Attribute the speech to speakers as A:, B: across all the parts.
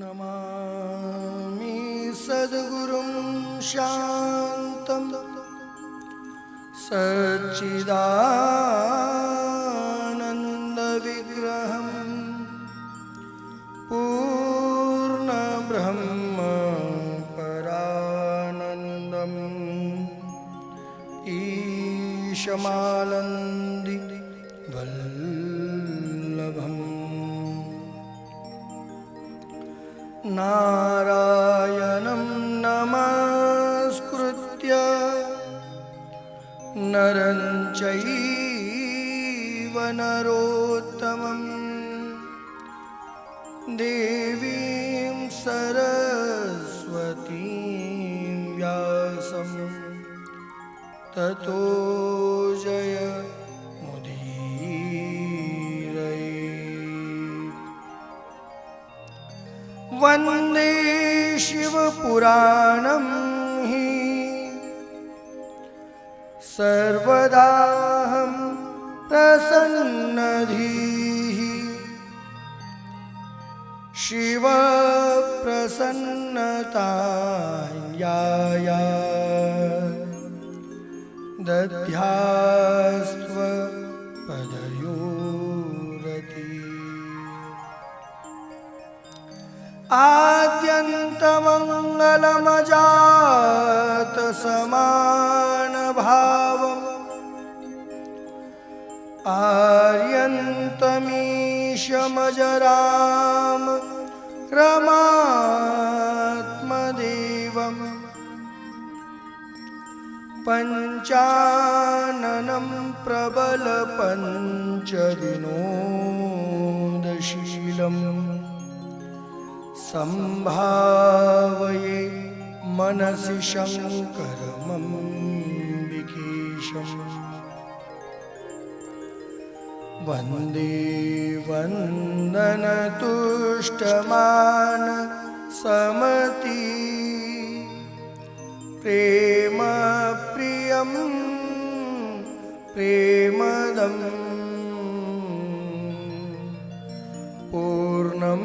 A: नमामि सद्गुरुं शान्तं सच्चिदानन्दविग्रहं पूर्णब्रह्म परानन्दम् ईशमानन्दि वल्लभम् नारायणं नमस्कृत्य नरं चैव नरोत्तमं देवीं सरस्वतीं व्यासं ततो जयमुदीरये। वन्दे शिवपुराणं हि सर्वदाहं प्रसन्नधीः शिवप्रसन्नताया दध्यास्त्वपदयोरति आद्यन्तमङ्गलमजातसमानभावम् आर्यन्तमीशमजराम रमात्मदेवम् पञ्चाननं प्रबलपञ्चविनोदशीलम् सम्भावये मनसि शङ्करमम्बिकेशम्। वन्दे वन्दनतुष्टमान समति प्रेम प्रियं प्रेमदं पूर्णं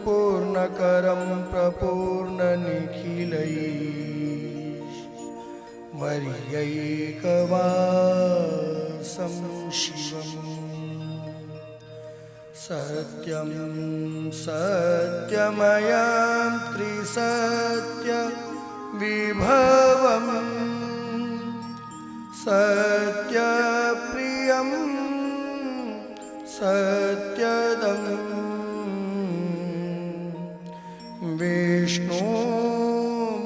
A: पूर्णकरं प्रपूर्णनिखिलैश्वर्यैकवासं शिवम्। सत्यं सत्यमयं त्रिसत्य विभवं सत्यप्रियं सत्यदम् विष्णु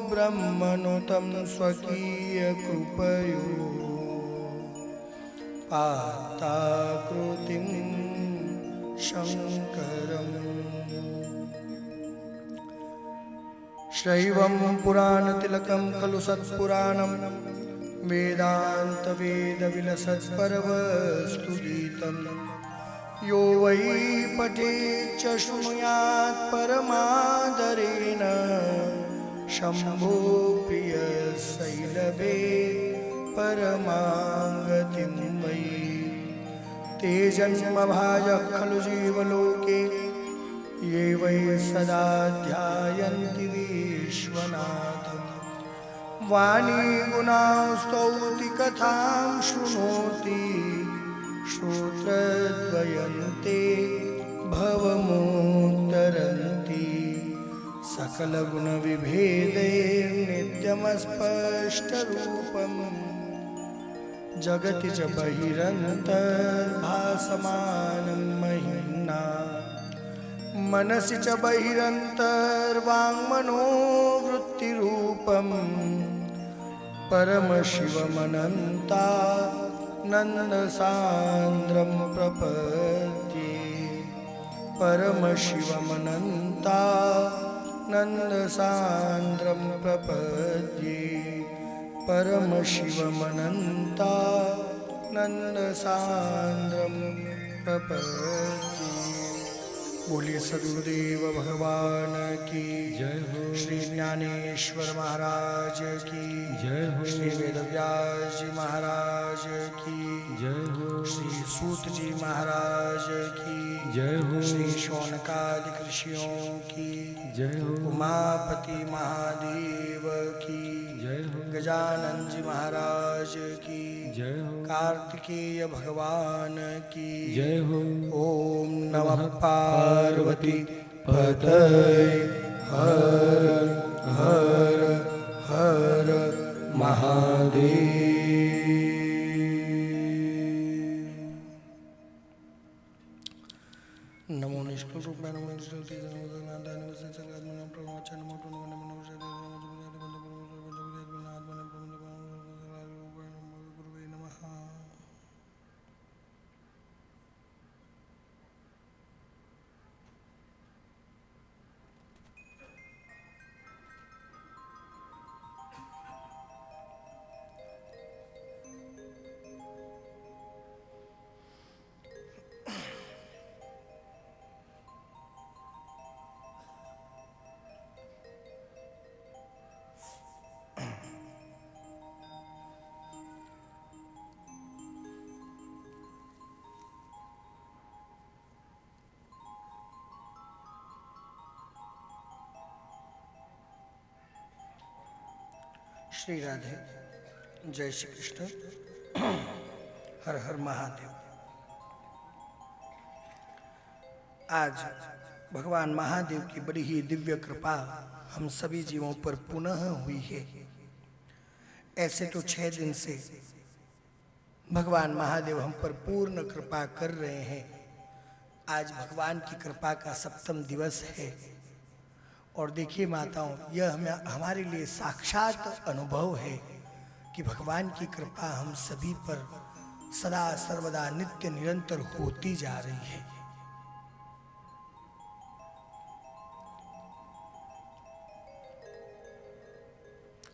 A: ब्रह्मनुतं स्वकीयकृपयो पाताकृतिं शङ्करम्। शैवं पुराणतिलकं खलु सत्पुराणं वेदान्तवेदविलसत्पर्वस्तुगीतम् यो वै पठेच्च शृणुयात् परमादरेण शम्भो प्रियशैलभे परमागतिं वै। ते जन्मभाजः खलु जीवलोके ये वै सदा ध्यायन्ति विश्वनाथं। वाणी गुणास्तौति कथां शृणोति श्रोत्रद्वयन्ते भवमुद्धरन्ति। सकलगुणविभेदे नित्यमस्पष्टरूपं जगति च बहिरन्तर्भासमानं महिम्ना। मनसि च बहिरन्तर्वाङ्मनोवृत्तिरूपं परमशिवमनन्तानन्दसान्द्रं प्रपद्ये। परमशिवमनन्तानन्दसान्द्रं प्रपद्ये। परमशिवमनन्तानन्दसान्द्रं प्रपद्ये। बोलिए सद्गुरुदेव भगवान की जय हो। श्री ज्ञानेश्वर महाराज की जय हो। श्री वेदव्यास जी महाराज की जय हो। श्री सूत जी महाराज की
B: जय हो।
A: श्री शौनकादिक ऋषियों की
B: जय हो।
A: उमापति महादेव की
B: जय हो।
A: गजानन जी महाराज की
B: जय हो।
A: कार्तिकेय भगवान की
B: जय हो।
A: ओम नमः पार्वती पतये हर हर हर महादेव। नमो निष्कुल रूप में नमो निष्कुल श्री राधे। जय श्री कृष्ण। हर हर महादेव। आज भगवान महादेव की बड़ी ही दिव्य कृपा हम सभी जीवों पर पुनः हुई है। ऐसे तो 6 दिन से भगवान महादेव हम पर पूर्ण कृपा कर रहे हैं। आज भगवान की कृपा का 7वां दिवस है और देखिए माताओं, यह हमारे लिए साक्षात अनुभव है कि भगवान की कृपा हम सभी पर सदा सर्वदा नित्य निरंतर होती जा रही है।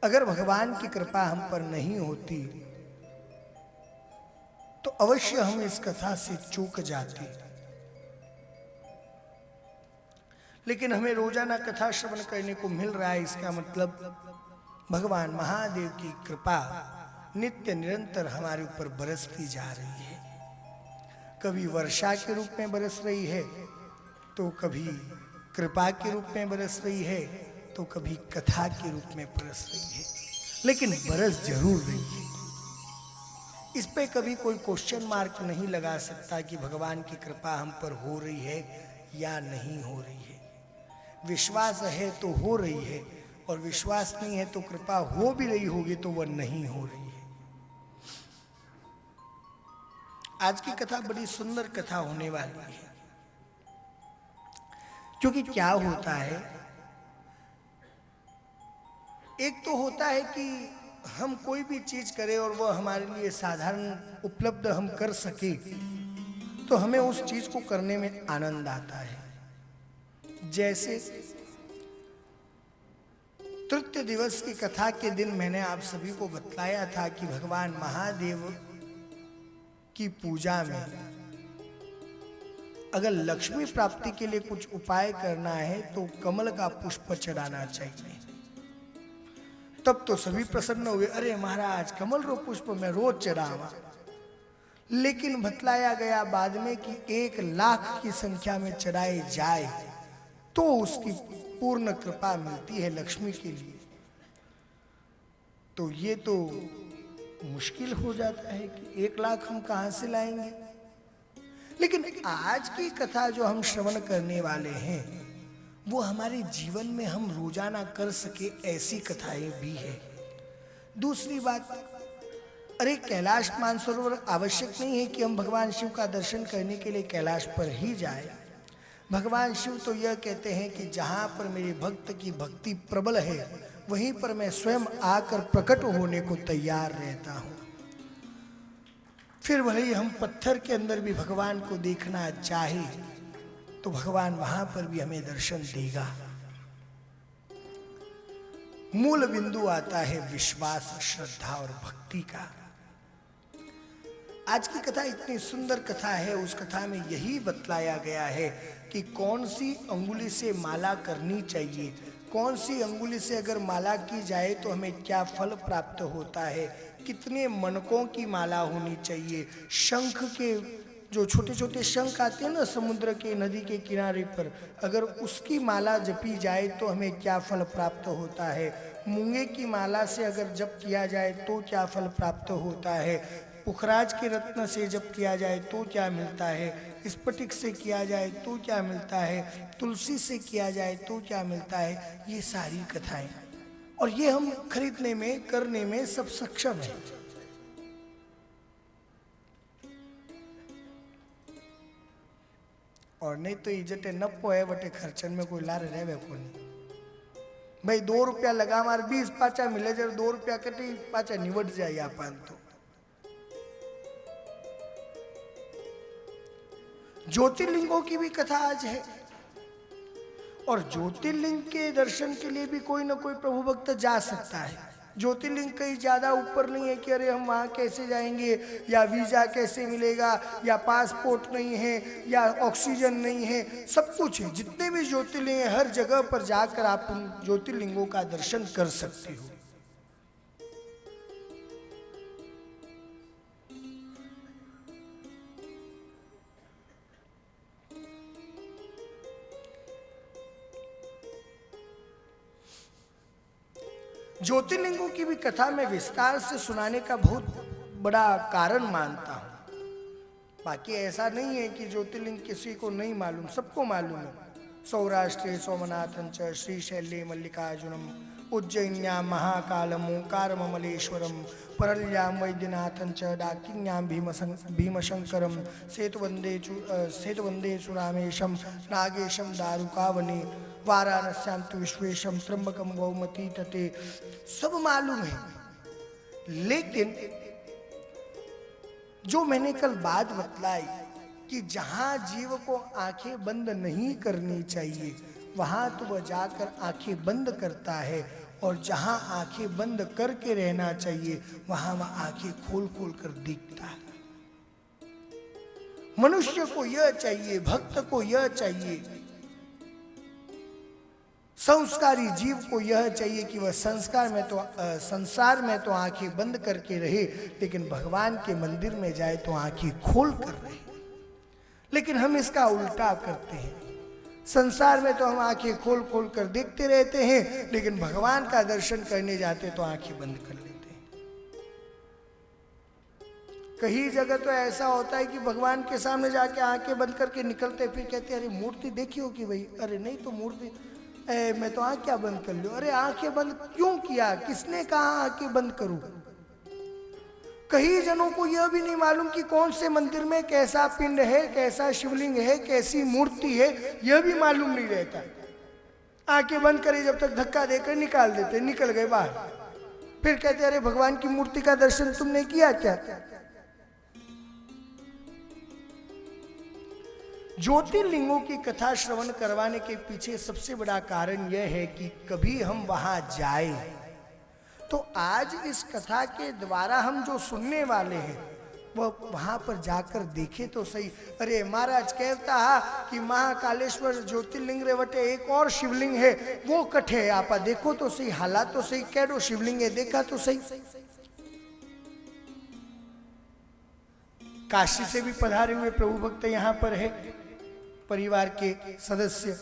A: अगर भगवान की कृपा हम पर नहीं होती तो अवश्य हम इस कथा से चूक जाते, लेकिन हमें रोजाना कथा श्रवण करने को मिल रहा है। इसका मतलब भगवान महादेव की कृपा नित्य निरंतर हमारे ऊपर बरसती जा रही है। कभी वर्षा के रूप में बरस रही है, तो कभी कृपा के रूप में बरस रही है, तो कभी कथा के रूप में बरस रही है, लेकिन बरस जरूर रही है। इस पे कभी कोई क्वेश्चन मार्क नहीं लगा सकता कि भगवान की कृपा हम पर हो रही है या नहीं हो रही है। विश्वास है तो हो रही है, और विश्वास नहीं है तो कृपा हो भी रही होगी तो वह नहीं हो रही है। आज की कथा बड़ी सुंदर कथा होने वाली है, क्योंकि क्या होता है, एक तो होता है कि हम कोई भी चीज करें और वह हमारे लिए साधारण उपलब्ध हम कर सके तो हमें उस चीज को करने में आनंद आता है। जैसे तृतीय दिवस की कथा के दिन मैंने आप सभी को बतलाया था कि भगवान महादेव की पूजा में अगर लक्ष्मी प्राप्ति के लिए कुछ उपाय करना है तो कमल का पुष्प चढ़ाना चाहिए। तब तो सभी प्रसन्न हुए, अरे महाराज कमल रो पुष्प में रोज चढ़ावा। लेकिन बतलाया गया बाद में कि 1 लाख की संख्या में चढ़ाए जाए तो उसकी पूर्ण कृपा मिलती है लक्ष्मी के लिए। तो ये तो मुश्किल हो जाता है कि 1 लाख हम कहां से लाएंगे। लेकिन आज की कथा जो हम श्रवण करने वाले हैं वो हमारे जीवन में हम रोजाना कर सके ऐसी कथाएं भी है। दूसरी बात, अरे कैलाश मानसरोवर आवश्यक नहीं है कि हम भगवान शिव का दर्शन करने के लिए कैलाश पर ही जाए। भगवान शिव तो यह कहते हैं कि जहां पर मेरे भक्त की भक्ति प्रबल है वहीं पर मैं स्वयं आकर प्रकट होने को तैयार रहता हूं। फिर भले ही हम पत्थर के अंदर भी भगवान को देखना चाहे तो भगवान वहां पर भी हमें दर्शन देगा। मूल बिंदु आता है विश्वास, श्रद्धा और भक्ति का। आज की कथा इतनी सुंदर कथा है, उस कथा में यही बतलाया गया है कि कौन सी अंगुली से माला करनी चाहिए, कौन सी अंगुली से अगर माला की जाए तो हमें क्या फल प्राप्त होता है, कितने मनकों की माला होनी चाहिए, शंख के जो छोटे छोटे शंख आते हैं ना समुद्र के नदी के किनारे पर, अगर उसकी माला जपी जाए तो हमें क्या फल प्राप्त होता है, मूंगे की माला से अगर जप किया जाए तो क्या फल प्राप्त होता है, पुखराज के रत्न से जप किया जाए तो क्या मिलता है, स्फटिक से किया जाए तो क्या मिलता है, तुलसी से किया जाए तो क्या मिलता है, ये सारी कथाएं, और ये हम खरीदने में करने में सब सक्षम हैं। और नहीं तो इजटे नपो है बटे खर्चन में कोई लारे रहे को नहीं। भाई 2 रुपया लगा मार 20 पाचा मिले, जब 2 रुपया कटी पाचा निवट जाए आपन तो। ज्योतिर्लिंगों की भी कथा आज है, और ज्योतिर्लिंग के दर्शन के लिए भी कोई ना कोई प्रभु भक्त जा सकता है। ज्योतिर्लिंग कहीं ज्यादा ऊपर नहीं है कि अरे हम वहां कैसे जाएंगे, या वीजा कैसे मिलेगा, या पासपोर्ट नहीं है, या ऑक्सीजन नहीं है, सब कुछ है। जितने भी ज्योतिर्लिंग है हर जगह पर जाकर आप उन ज्योतिर्लिंगों का दर्शन कर सकते हो। ज्योतिर्लिंगों की भी कथा में विस्तार से सुनाने का बहुत बड़ा कारण मानता हूं। बाकी ऐसा नहीं है कि ज्योतिर्लिंग किसी को नहीं मालूम, सबको मालूम है। सौराष्ट्रे सोमनाथं च श्रीशैले मल्लिकार्जुनम उज्जैन्यां महाकालम ओंकारममलेश्वरम परल्यां वैद्यनाथं च डाकिन्यां भीमशंकरम सेतुवंदेषु रामेशम नागेशम दारुकावने वाराणस्यां तु विश्वेशम त्र्यंबकम गौमती तटे। सब मालूम है, लेकिन जो मैंने कल बात बतलाई कि जहां जीव को आंखें बंद नहीं करनी चाहिए वहां तो वह जाकर आंखें बंद करता है, और जहां आंखें बंद करके रहना चाहिए वहां वह आंखें खोल खोल कर दिखता है। मनुष्य को यह चाहिए, भक्त को यह चाहिए, संस्कारी जीव को यह चाहिए कि वह संसार में तो आंखें बंद करके रहे, लेकिन भगवान के मंदिर में जाए तो आंखें खोल कर रहे। लेकिन हम इसका उल्टा करते हैं। संसार में तो हम आंखें खोल खोल कर देखते रहते हैं, लेकिन भगवान का दर्शन करने जाते तो आंखें बंद कर लेते हैं। कई जगह तो ऐसा होता है कि भगवान के सामने जाके आंखें बंद करके निकलते, फिर कहते हैं अरे मूर्ति देखी हो कि भाई, अरे नहीं तो मूर्ति मैं तो आंख क्या बंद कर लूं, अरे आंखें बंद क्यों किया, किसने कहा आंखें बंद करूं। कई जनों को यह भी नहीं मालूम कि कौन से मंदिर में कैसा पिंड है, कैसा शिवलिंग है, कैसी मूर्ति है, यह भी मालूम नहीं रहता। आंखें बंद करे जब तक धक्का देकर निकाल देते, निकल गए बाहर, फिर कहते अरे भगवान की मूर्ति का दर्शन तुमने किया क्या। ज्योतिर्लिंगों की कथा श्रवण करवाने के पीछे सबसे बड़ा कारण यह है कि कभी हम वहां जाए तो आज इस कथा के द्वारा हम जो सुनने वाले हैं वह वहां पर जाकर देखे तो सही। अरे महाराज कहता है कि महाकालेश्वर ज्योतिर्लिंग रे वटे एक और शिवलिंग है, वो कठे है, आपा देखो तो सही, हालात तो सही, कैडो शिवलिंग है देखा तो सही। काशी से भी पधारे हुए प्रभु भक्त यहाँ पर है, परिवार के सदस्य।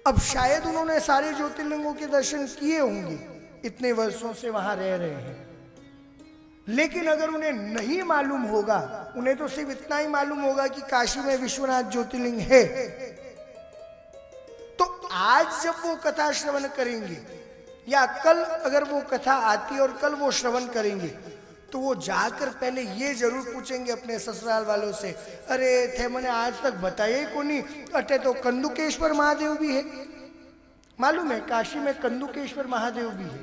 A: अब शायद उन्होंने सारे ज्योतिर्लिंगों के दर्शन किए होंगे, इतने वर्षों से वहां रह रहे हैं, लेकिन अगर उन्हें नहीं मालूम होगा, उन्हें तो सिर्फ इतना ही मालूम होगा कि काशी में विश्वनाथ ज्योतिर्लिंग है, तो आज जब वो कथा श्रवण करेंगे या कल अगर वो कथा आती है और कल वो श्रवण करेंगे तो वो जाकर पहले ये जरूर पूछेंगे अपने ससुराल वालों से, अरे थे मैंने आज तक बताया को नहीं, अटे तो कंदुकेश्वर महादेव भी है। मालूम है काशी में कंदुकेश्वर महादेव भी है।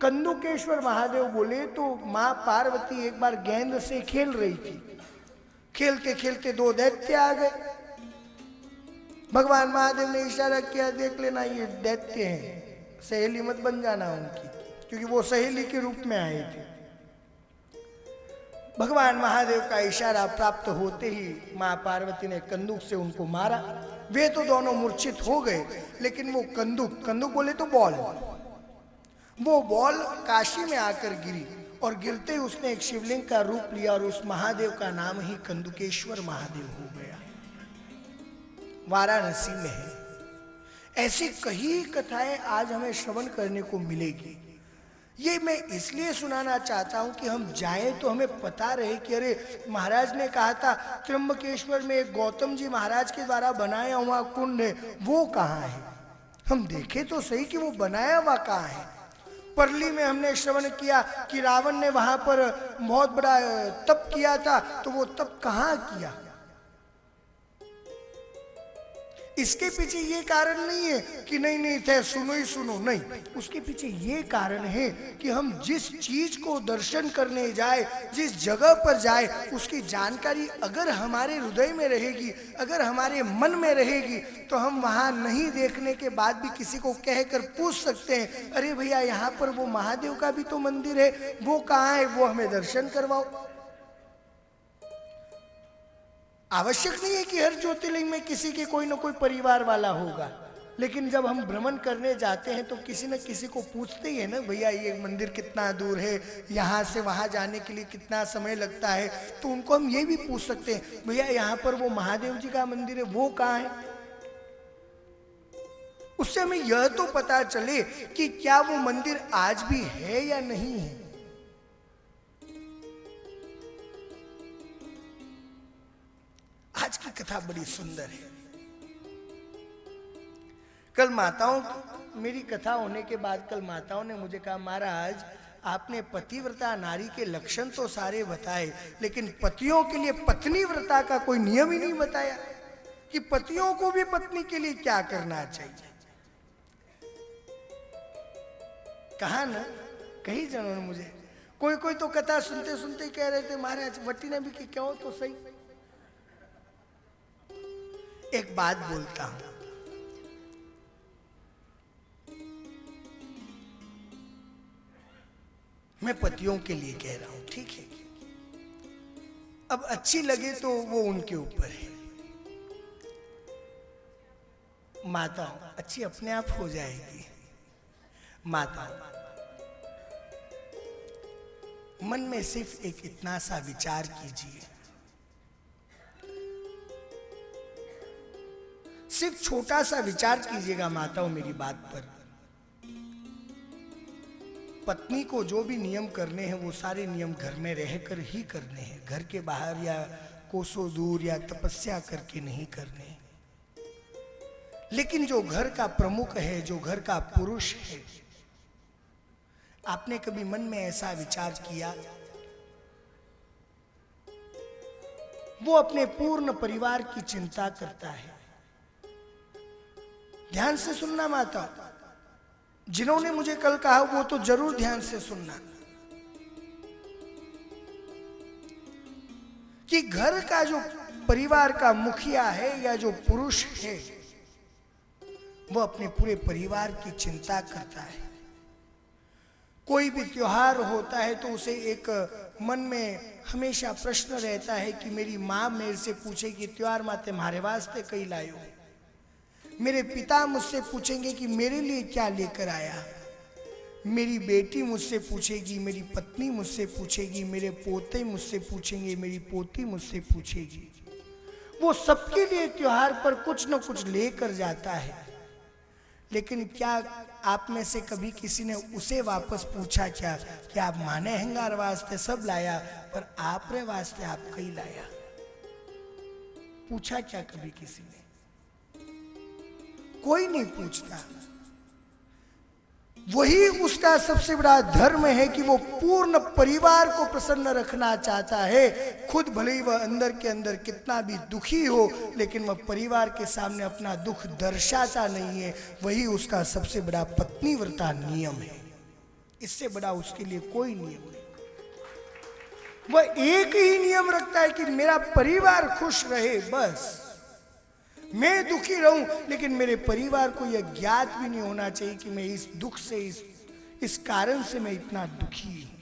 A: कंदुकेश्वर महादेव बोले तो मां पार्वती एक बार गेंद से खेल रही थी, खेलते खेलते 2 दैत्य आ गए। भगवान महादेव ने इशारा किया, देख लेना ये दैत्य हैं, सहेली मत बन जाना उनकी, क्योंकि वो सहेली के रूप में आए थे। भगवान महादेव का इशारा प्राप्त होते ही मां पार्वती ने कंदूक से उनको मारा। वे तो दोनों मूर्छित हो गए, लेकिन वो कंदूक बोले तो बॉल, वो बॉल काशी में आकर गिरी और गिरते ही उसने एक शिवलिंग का रूप लिया और उस महादेव का नाम ही कंदुकेश्वर महादेव हो गया। वाराणसी में है। ऐसी कई कथाएं आज हमें श्रवण करने को मिलेगी। ये मैं इसलिए सुनाना चाहता हूं कि हम जाएं तो हमें पता रहे कि अरे महाराज ने कहा था त्र्यंबकेश्वर में एक गौतम जी महाराज के द्वारा बनाया हुआ कुंड है, वो कहाँ है। हम देखें तो सही कि वो बनाया हुआ कहाँ है। परली में हमने श्रवण किया कि रावण ने वहां पर बहुत बड़ा तप किया था, तो वो तप कहाँ किया। इसके पीछे ये कारण नहीं है कि नहीं नहीं थे सुनो ही सुनो, नहीं, उसके पीछे ये कारण है कि हम जिस चीज को दर्शन करने जाए, जिस जगह पर जाए, उसकी जानकारी अगर हमारे हृदय में रहेगी, अगर हमारे मन में रहेगी, तो हम वहां नहीं देखने के बाद भी किसी को कहकर पूछ सकते हैं, अरे भैया यहाँ पर वो महादेव का भी तो मंदिर है, वो कहाँ है, वो हमें दर्शन करवाओ। आवश्यक नहीं है कि हर ज्योतिर्लिंग में किसी के कोई ना कोई परिवार वाला होगा, लेकिन जब हम भ्रमण करने जाते हैं तो किसी न किसी को पूछते ही है ना, भैया ये मंदिर कितना दूर है, यहाँ से वहाँ जाने के लिए कितना समय लगता है। तो उनको हम ये भी पूछ सकते हैं, भैया यहाँ पर वो महादेव जी का मंदिर है, वो कहाँ है। उससे हमें यह तो पता चले कि क्या वो मंदिर आज भी है या नहीं है। आज की कथा बड़ी सुंदर है। कल माताओं, मेरी कथा होने के बाद कल माताओं ने मुझे कहा, महाराज आपने पतिव्रता नारी के लक्षण तो सारे बताए, लेकिन पतियों के लिए पत्नी व्रता का कोई नियम ही नहीं बताया कि पतियों को भी पत्नी के लिए क्या करना चाहिए। कहा ना कई जनों ने मुझे, कोई तो कथा सुनते सुनते कह रहे थे, महाराज वटी ने भी कि क्या हो तो सही। एक बात बोलता हूं, मैं पतियों के लिए कह रहा हूं, ठीक है। अब अच्छी लगे तो वो उनके ऊपर है। माताओं अच्छी अपने आप हो जाएगी। माताओं मन में सिर्फ एक इतना सा विचार कीजिए, सिर्फ छोटा सा विचार कीजिएगा माताओं मेरी बात पर। पत्नी को जो भी नियम करने हैं वो सारे नियम घर में रहकर ही करने हैं, घर के बाहर या कोसों दूर या तपस्या करके नहीं करने। लेकिन जो घर का प्रमुख है, जो घर का पुरुष है, आपने कभी मन में ऐसा विचार किया, वो अपने पूर्ण परिवार की चिंता करता है। ध्यान से सुनना माता, जिन्होंने मुझे कल कहा वो तो जरूर ध्यान से सुनना कि घर का जो परिवार का मुखिया है या जो पुरुष है, वो अपने पूरे परिवार की चिंता करता है। कोई भी त्योहार होता है तो उसे एक मन में हमेशा प्रश्न रहता है कि मेरी माँ मेरे से पूछेगी त्योहार माते तुम्हारे वास्ते कई लायो, मेरे पिता मुझसे पूछेंगे कि मेरे लिए क्या लेकर आया, मेरी बेटी मुझसे पूछेगी, मेरी पत्नी मुझसे पूछेगी, मेरे पोते मुझसे पूछेंगे, मेरी पोती मुझसे पूछेगी। वो सबके लिए त्योहार पर कुछ न कुछ लेकर जाता है। लेकिन क्या आप में से कभी किसी ने उसे वापस पूछा क्या कि आप माने हंगार वास्ते सब लाया पर आप रे वास्ते आप कई लाया? पूछा क्या कभी किसी ने? कोई नहीं पूछता। वही उसका सबसे बड़ा धर्म है कि वो पूर्ण परिवार को प्रसन्न रखना चाहता है। खुद भले ही वह अंदर के अंदर कितना भी दुखी हो, लेकिन वह परिवार के सामने अपना दुख दर्शाता नहीं है। वही उसका सबसे बड़ा पत्नीव्रता नियम है। इससे बड़ा उसके लिए कोई नियम नहीं। वह एक ही नियम रखता है कि मेरा परिवार खुश रहे, बस। मैं दुखी रहूं, लेकिन मेरे परिवार को यह ज्ञात भी नहीं होना चाहिए कि मैं इस दुख से, इस कारण से मैं इतना दुखी हूं।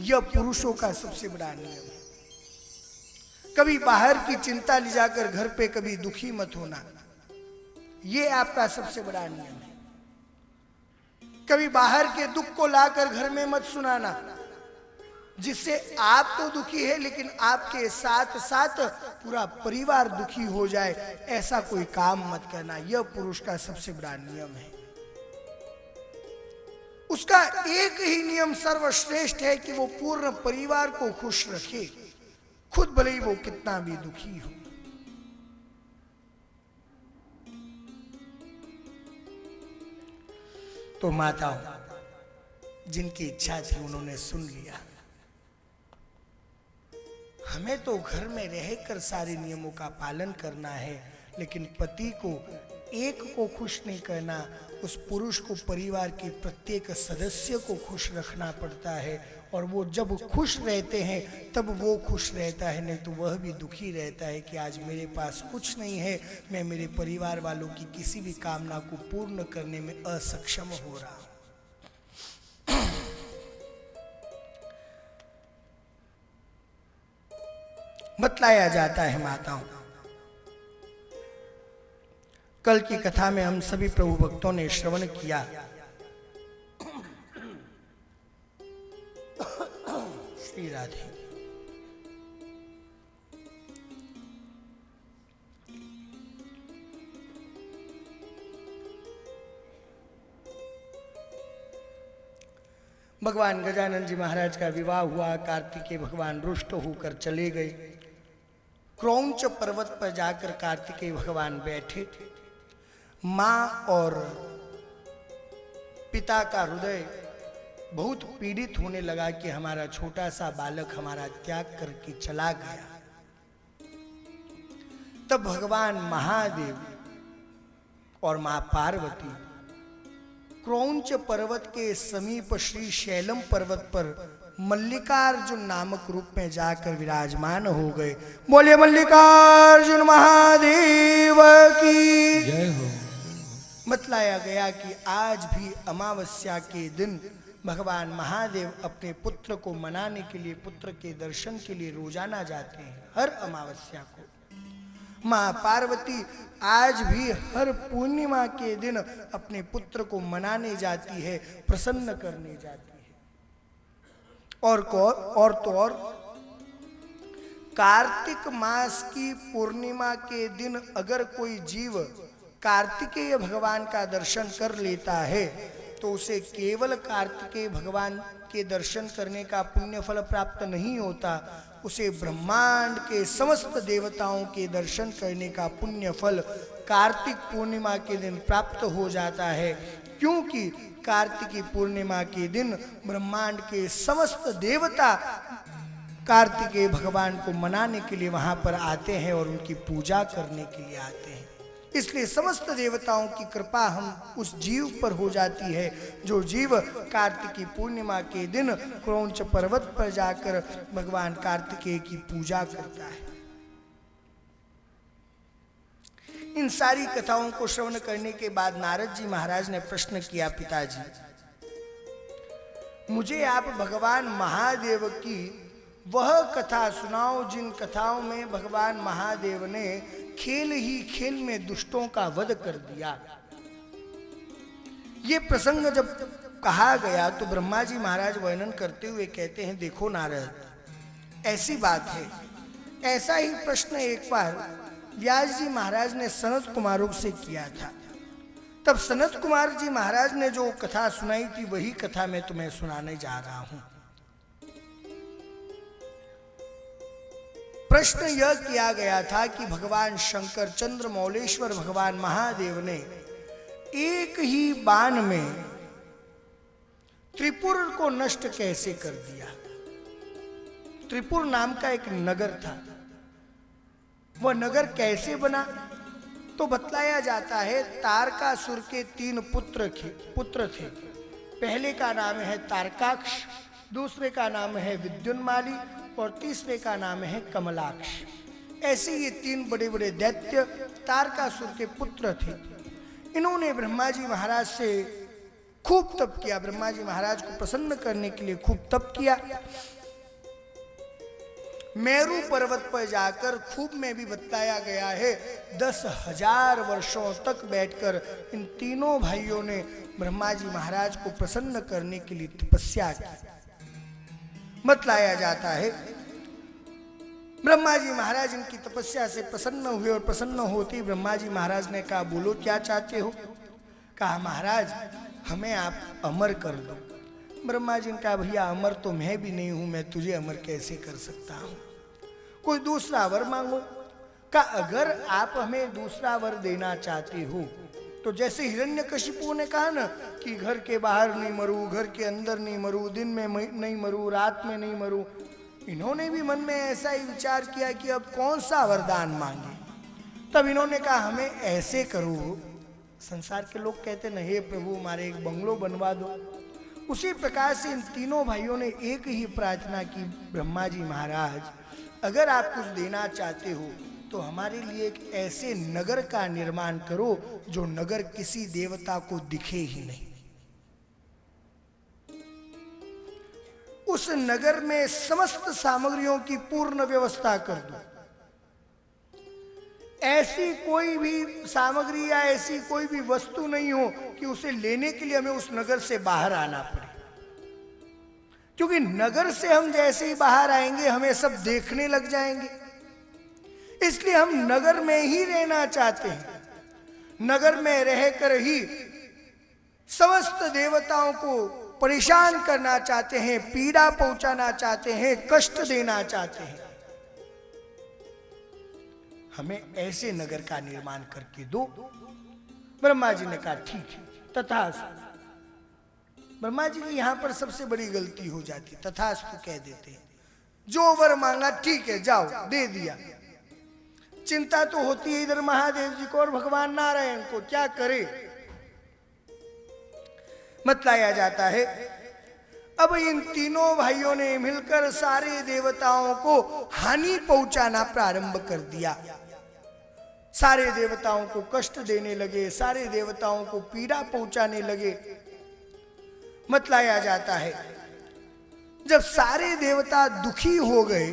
A: यह पुरुषों का सबसे बड़ा नियम है। कभी बाहर की चिंता ले जाकर घर पे कभी दुखी मत होना, यह आपका सबसे बड़ा नियम है। कभी बाहर के दुख को लाकर घर में मत सुनाना, जिससे आप तो दुखी है लेकिन आपके साथ साथ पूरा परिवार दुखी हो जाए, ऐसा कोई काम मत करना। यह पुरुष का सबसे बड़ा नियम है। उसका एक ही नियम सर्वश्रेष्ठ है कि वो पूर्ण परिवार को खुश रखे, खुद भले ही वो कितना भी दुखी हो। तो माताओं, जिनकी इच्छा थी उन्होंने सुन लिया। हमें तो घर में रहकर सारे नियमों का पालन करना है, लेकिन पति को एक को खुश नहीं करना, उस पुरुष को परिवार के प्रत्येक सदस्य को खुश रखना पड़ता है। और वो जब खुश रहते हैं तब वो खुश रहता है, नहीं तो वह भी दुखी रहता है कि आज मेरे पास कुछ नहीं है, मैं मेरे परिवार वालों की किसी भी कामना को पूर्ण करने में असक्षम हो रहा हूं। बतलाया जाता है माताओं, कल की कथा में हम सभी प्रभु भक्तों ने श्रवण किया, श्री राधे। भगवान गजानन जी महाराज का विवाह हुआ, कार्तिकेय भगवान रुष्ट होकर चले गए। क्रौंच पर्वत पर जाकर कार्तिकेय भगवान बैठे। मां और पिता का हृदय बहुत पीड़ित होने लगा कि हमारा छोटा सा बालक हमारा त्याग करके चला गया। तब भगवान महादेव और मां पार्वती क्रौंच पर्वत के समीप श्री शैलम पर्वत पर मल्लिकार्जुन नामक रूप में जाकर विराजमान हो गए। बोले मल्लिकार्जुन महादेव की
B: जय हो।
A: बतलाया गया कि आज भी अमावस्या के दिन भगवान महादेव अपने पुत्र को मनाने के लिए, पुत्र के दर्शन के लिए रोजाना जाते हैं, हर अमावस्या को। मां पार्वती आज भी हर पूर्णिमा के दिन अपने पुत्र को मनाने जाती है, प्रसन्न करने जाती है। और कार्तिक मास की पूर्णिमा के दिन अगर कोई जीव कार्तिकेय भगवान का दर्शन कर लेता है तो उसे केवल कार्तिकेय भगवान के दर्शन करने का पुण्य फल प्राप्त नहीं होता, उसे ब्रह्मांड के समस्त देवताओं के दर्शन करने का पुण्य फल कार्तिक पूर्णिमा के दिन प्राप्त हो जाता है। क्योंकि कार्तिकी पूर्णिमा के दिन ब्रह्मांड के समस्त देवता कार्तिकेय भगवान को मनाने के लिए वहां पर आते हैं और उनकी पूजा करने के लिए आते हैं। इसलिए समस्त देवताओं की कृपा हम उस जीव पर हो जाती है जो जीव कार्तिकी पूर्णिमा के दिन क्रौंच पर्वत पर जाकर भगवान कार्तिकेय की पूजा करता है। इन सारी कथाओं को श्रवण करने के बाद नारद जी महाराज ने प्रश्न किया, पिताजी मुझे आप भगवान महादेव की वह कथा सुनाओ जिन कथाओं में भगवान महादेव ने खेल ही खेल में दुष्टों का वध कर दिया। ये प्रसंग जब कहा गया तो ब्रह्मा जी महाराज वर्णन करते हुए कहते हैं, देखो नारद, ऐसी बात है, ऐसा ही प्रश्न एक बार व्यास जी महाराज ने सनत कुमारों से किया था। तब सनत कुमार जी महाराज ने जो कथा सुनाई थी वही कथा मैं तुम्हें सुनाने जा रहा हूं। प्रश्न यह किया गया था कि भगवान शंकर चंद्रमौलेश्वर भगवान महादेव ने एक ही बाण में त्रिपुर को नष्ट कैसे कर दिया। त्रिपुर नाम का एक नगर था, वह नगर कैसे बना तो बतलाया जाता है, तारकासुर के 3 पुत्र थे। पहले का नाम है तारकाक्ष, दूसरे का नाम है विद्युन्माली और तीसरे का नाम है कमलाक्ष। ऐसे ये 3 बड़े बड़े दैत्य तारकासुर के पुत्र थे। इन्होंने ब्रह्मा जी महाराज से खूब तप किया, ब्रह्मा जी महाराज को प्रसन्न करने के लिए खूब तप किया। मेरू पर्वत पर जाकर खूब में भी बताया गया है 10,000 वर्षों तक बैठकर इन तीनों भाइयों ने ब्रह्मा जी महाराज को प्रसन्न करने के लिए तपस्या की। बतलाया जाता है ब्रह्मा जी महाराज इनकी तपस्या से प्रसन्न हुए और प्रसन्न होते ही ब्रह्मा जी महाराज ने कहा, बोलो क्या चाहते हो? कहा, महाराज हमें आप अमर कर दो। ब्रह्मा जी ने कहा, भैया अमर तो मैं भी नहीं हूं, मैं तुझे अमर कैसे कर सकता हूं, कोई दूसरा वर मांगो। कहा, अगर आप हमें दूसरा वर देना चाहते हो तो जैसे हिरण्यकशिपु ने कहा ना कि घर के बाहर नहीं मरूं, घर के अंदर नहीं मरूं, दिन में नहीं मरूं, रात में नहीं मरूं, इन्होंने भी मन में ऐसा ही विचार किया कि अब कौन सा वरदान मांगे। तब इन्होंने कहा, हमें ऐसे करो, संसार के लोग कहते न, हे प्रभु हमारे एक बंगलो बनवा दो। उसी प्रकार से इन तीनों भाइयों ने एक ही प्रार्थना की, ब्रह्मा जी महाराज अगर आप कुछ देना चाहते हो तो हमारे लिए एक ऐसे नगर का निर्माण करो जो नगर किसी देवता को दिखे ही नहीं। उस नगर में समस्त सामग्रियों की पूर्ण व्यवस्था कर दो। ऐसी कोई भी सामग्री या ऐसी कोई भी वस्तु नहीं हो कि उसे लेने के लिए हमें उस नगर से बाहर आना पड़े, क्योंकि नगर से हम जैसे ही बाहर आएंगे हमें सब देखने लग जाएंगे। इसलिए हम नगर में ही रहना चाहते हैं, नगर में रहकर ही समस्त देवताओं को परेशान करना चाहते हैं, पीड़ा पहुंचाना चाहते हैं, कष्ट देना चाहते हैं। हमें ऐसे नगर का निर्माण करके दो। ब्रह्मा जी ने कहा, ठीक है, तथास्तु। ब्रह्मा जी की यहां पर सबसे बड़ी गलती हो जाती, तथास्तु कह देते हैं। जो वर मांगा ठीक है, जाओ, दे दिया। चिंता तो होती है इधर महादेव जी को और भगवान नारायण को, क्या करे। बतलाया जाता है अब इन तीनों भाइयों ने मिलकर सारे देवताओं को हानि पहुंचाना प्रारंभ कर दिया। सारे देवताओं को कष्ट देने लगे, सारे देवताओं को पीड़ा पहुंचाने लगे। बतलाया जाता है जब सारे देवता दुखी हो गए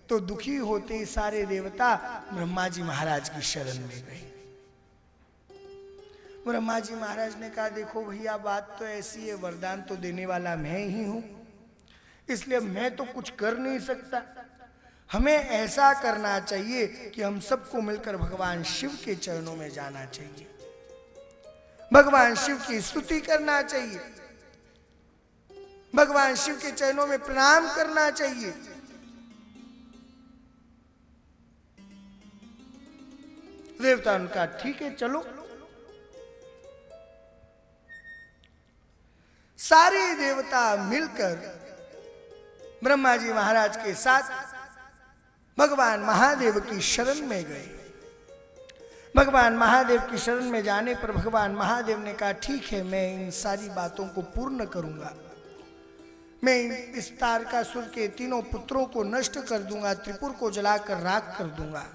A: तो दुखी होते ही सारे देवता ब्रह्मा जी महाराज की शरण में गए। ब्रह्मा जी महाराज ने कहा, देखो भैया बात तो ऐसी है, वरदान तो देने वाला मैं ही हूं, इसलिए मैं तो कुछ कर नहीं सकता। हमें ऐसा करना चाहिए कि हम सबको मिलकर भगवान शिव के चरणों में जाना चाहिए, भगवान शिव की स्तुति करना चाहिए, भगवान शिव के चरणों में प्रणाम करना चाहिए। देवता उनका ठीक है, चलो। सारे देवता मिलकर ब्रह्मा जी महाराज के साथ भगवान महादेव की शरण में गए। भगवान महादेव की शरण में जाने पर भगवान महादेव ने कहा, ठीक है, मैं इन सारी बातों को पूर्ण करूंगा। मैं इस तारकासुर के तीनों पुत्रों को नष्ट कर दूंगा, त्रिपुर को जलाकर राख कर दूंगा।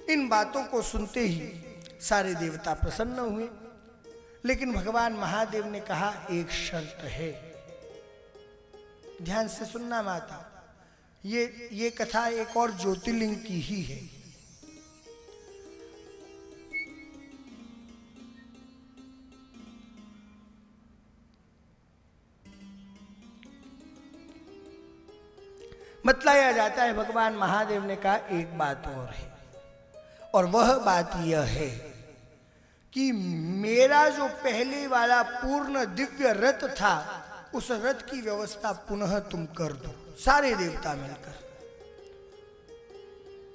A: इन बातों को सुनते ही सारे देवता प्रसन्न हुए, लेकिन भगवान महादेव ने कहा, एक शर्त है। ध्यान से सुनना माता, ये कथा एक और ज्योतिर्लिंग की ही है। बतलाया जाता है भगवान महादेव ने कहा, एक बात और है, और वह बात यह है कि मेरा जो पहले वाला पूर्ण दिव्य रथ था, उस रथ की व्यवस्था पुनः तुम कर दो, सारे देवता मिलकर।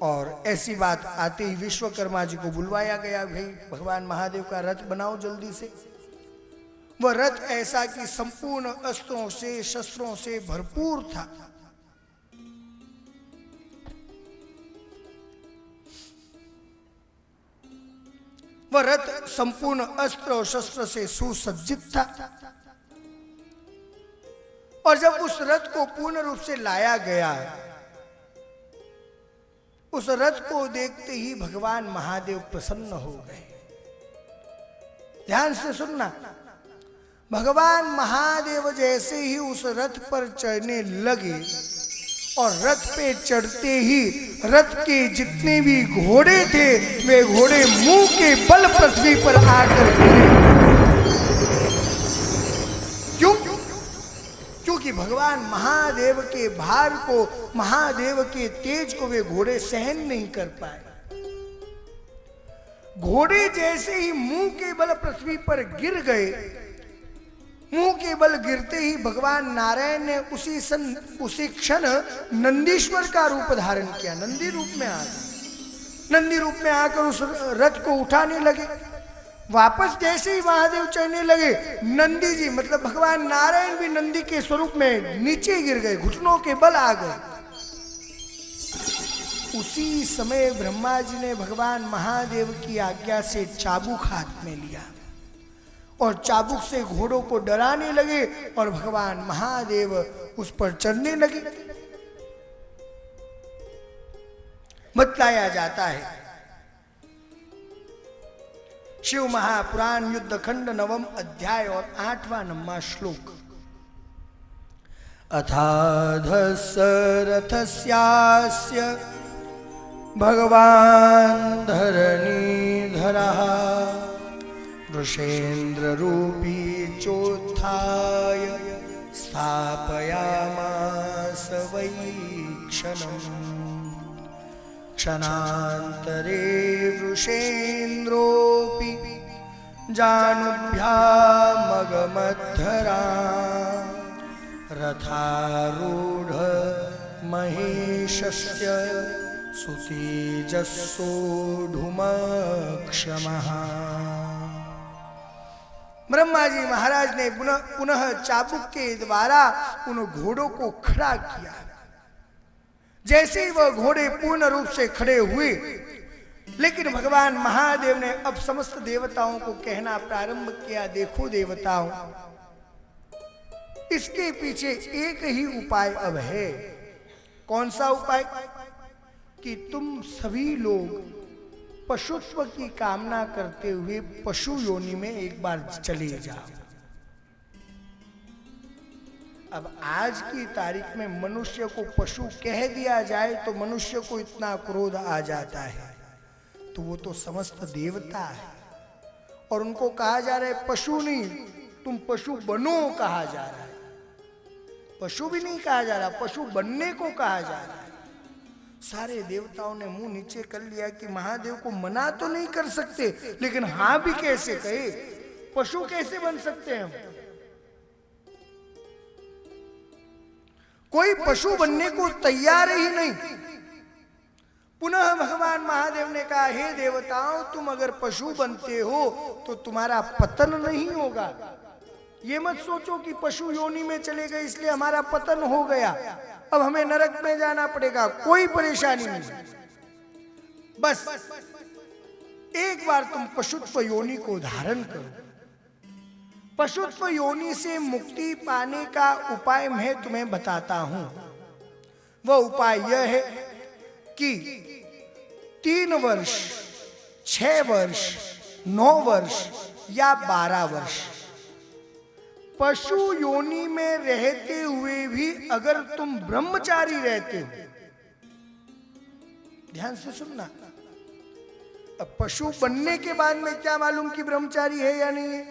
A: और ऐसी बात आते ही विश्वकर्मा जी को बुलवाया गया, भाई भगवान महादेव का रथ बनाओ जल्दी से। वह रथ ऐसा कि संपूर्ण अस्त्रों से, शस्त्रों से भरपूर था। वह रथ संपूर्ण अस्त्र और शस्त्र से सुसज्जित था। और जब उस रथ को पूर्ण रूप से लाया गया, उस रथ को देखते ही भगवान महादेव प्रसन्न हो गए। ध्यान से सुनना, भगवान महादेव जैसे ही उस रथ पर चढ़ने लगे और रथ पे चढ़ते ही रथ के जितने भी घोड़े थे वे घोड़े मुंह के बल पृथ्वी पर आकर गिरे। क्यों? क्योंकि भगवान महादेव के भार को, महादेव के तेज को वे घोड़े सहन नहीं कर पाए। घोड़े जैसे ही मुंह के बल पृथ्वी पर गिर गए, मुंह के बल गिरते ही भगवान नारायण ने उसी क्षण नंदीश्वर का रूप धारण किया। नंदी रूप में आ गए। नंदी रूप में आकर उस रथ को उठाने लगे। वापस जैसे ही महादेव चढ़ने लगे, नंदी जी मतलब भगवान नारायण भी नंदी के स्वरूप में नीचे गिर गए, घुटनों के बल आ गए। उसी समय ब्रह्मा जी ने भगवान महादेव की आज्ञा से चाबुक हाथ में लिया और चाबुक से घोड़ों को डराने लगे और भगवान महादेव उस पर चढ़ने लगे। बतलाया जाता है शिव महापुराण युद्ध खंड 9वां अध्याय और 8वां नंबर श्लोक। अथाधस रथस्यास्य भगवान धरणीधरः वृषेन्द्र रूपी चोत्थाय स्थापयामास वै क्षणम्। क्षणान्तरे वृषेन्द्रोऽपि जानुभ्यामगमद्धरा रथारूढ महेशस्य सुतेजस्सोढुमक्षमः। ब्रह्मा जी महाराज ने पुनः चाबुक के द्वारा उन घोड़ों को खड़ा किया। जैसे ही वह घोड़े पूर्ण रूप से खड़े हुए, लेकिन भगवान महादेव ने अब समस्त देवताओं को कहना प्रारंभ किया, देखो देवताओं, इसके पीछे एक ही उपाय अब है। कौन सा उपाय? कि तुम सभी लोग पशुत्व की कामना करते हुए पशु योनि में एक बार चले जाओ। अब आज की तारीख में मनुष्य को पशु कह दिया जाए तो मनुष्य को इतना क्रोध आ जाता है, तो वो तो समस्त देवता है और उनको कहा जा रहा है पशु नहीं, तुम पशु बनो कहा जा रहा है। पशु भी नहीं कहा जा रहा, पशु बनने को कहा जा रहा है। सारे देवताओं ने मुंह नीचे कर लिया कि महादेव को मना तो नहीं कर सकते, लेकिन हां भी कैसे कहे, पशु कैसे बन सकते हैं हम? कोई पशु बनने को तैयार ही नहीं। पुनः भगवान महादेव ने कहा, हे देवताओं, तुम अगर पशु बनते हो तो तुम्हारा पतन नहीं होगा। ये मत सोचो कि पशु योनि में चले गए इसलिए हमारा पतन हो गया, अब हमें नरक में जाना पड़ेगा। कोई परेशानी नहीं, बस एक बार तुम पशुत्व योनि को धारण करो। पशुत्व योनि से मुक्ति पाने का उपाय मैं तुम्हें बताता हूं। वह उपाय यह है कि 3 वर्ष, 6 वर्ष, 9 वर्ष या 12 वर्ष पशु योनि में रहते हुए भी अगर तुम ब्रह्मचारी रहते हो, ध्यान से सुनना। अब पशु बनने के बाद में क्या मालूम कि ब्रह्मचारी है या नहीं है,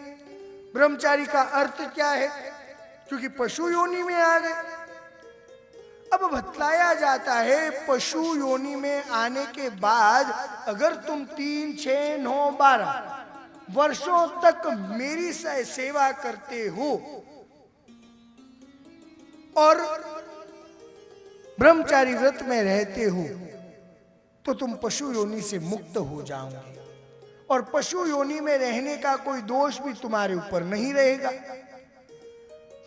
A: ब्रह्मचारी का अर्थ क्या है, क्योंकि पशु योनि में आ गए। अब बतलाया जाता है पशु योनि में आने के बाद अगर तुम 3, 6, 9, 12 वर्षों तक मेरी सेवा करते हो और ब्रह्मचारी व्रत में रहते हो तो तुम पशु योनि से मुक्त हो जाओगे और पशु योनि में रहने का कोई दोष भी तुम्हारे ऊपर नहीं रहेगा।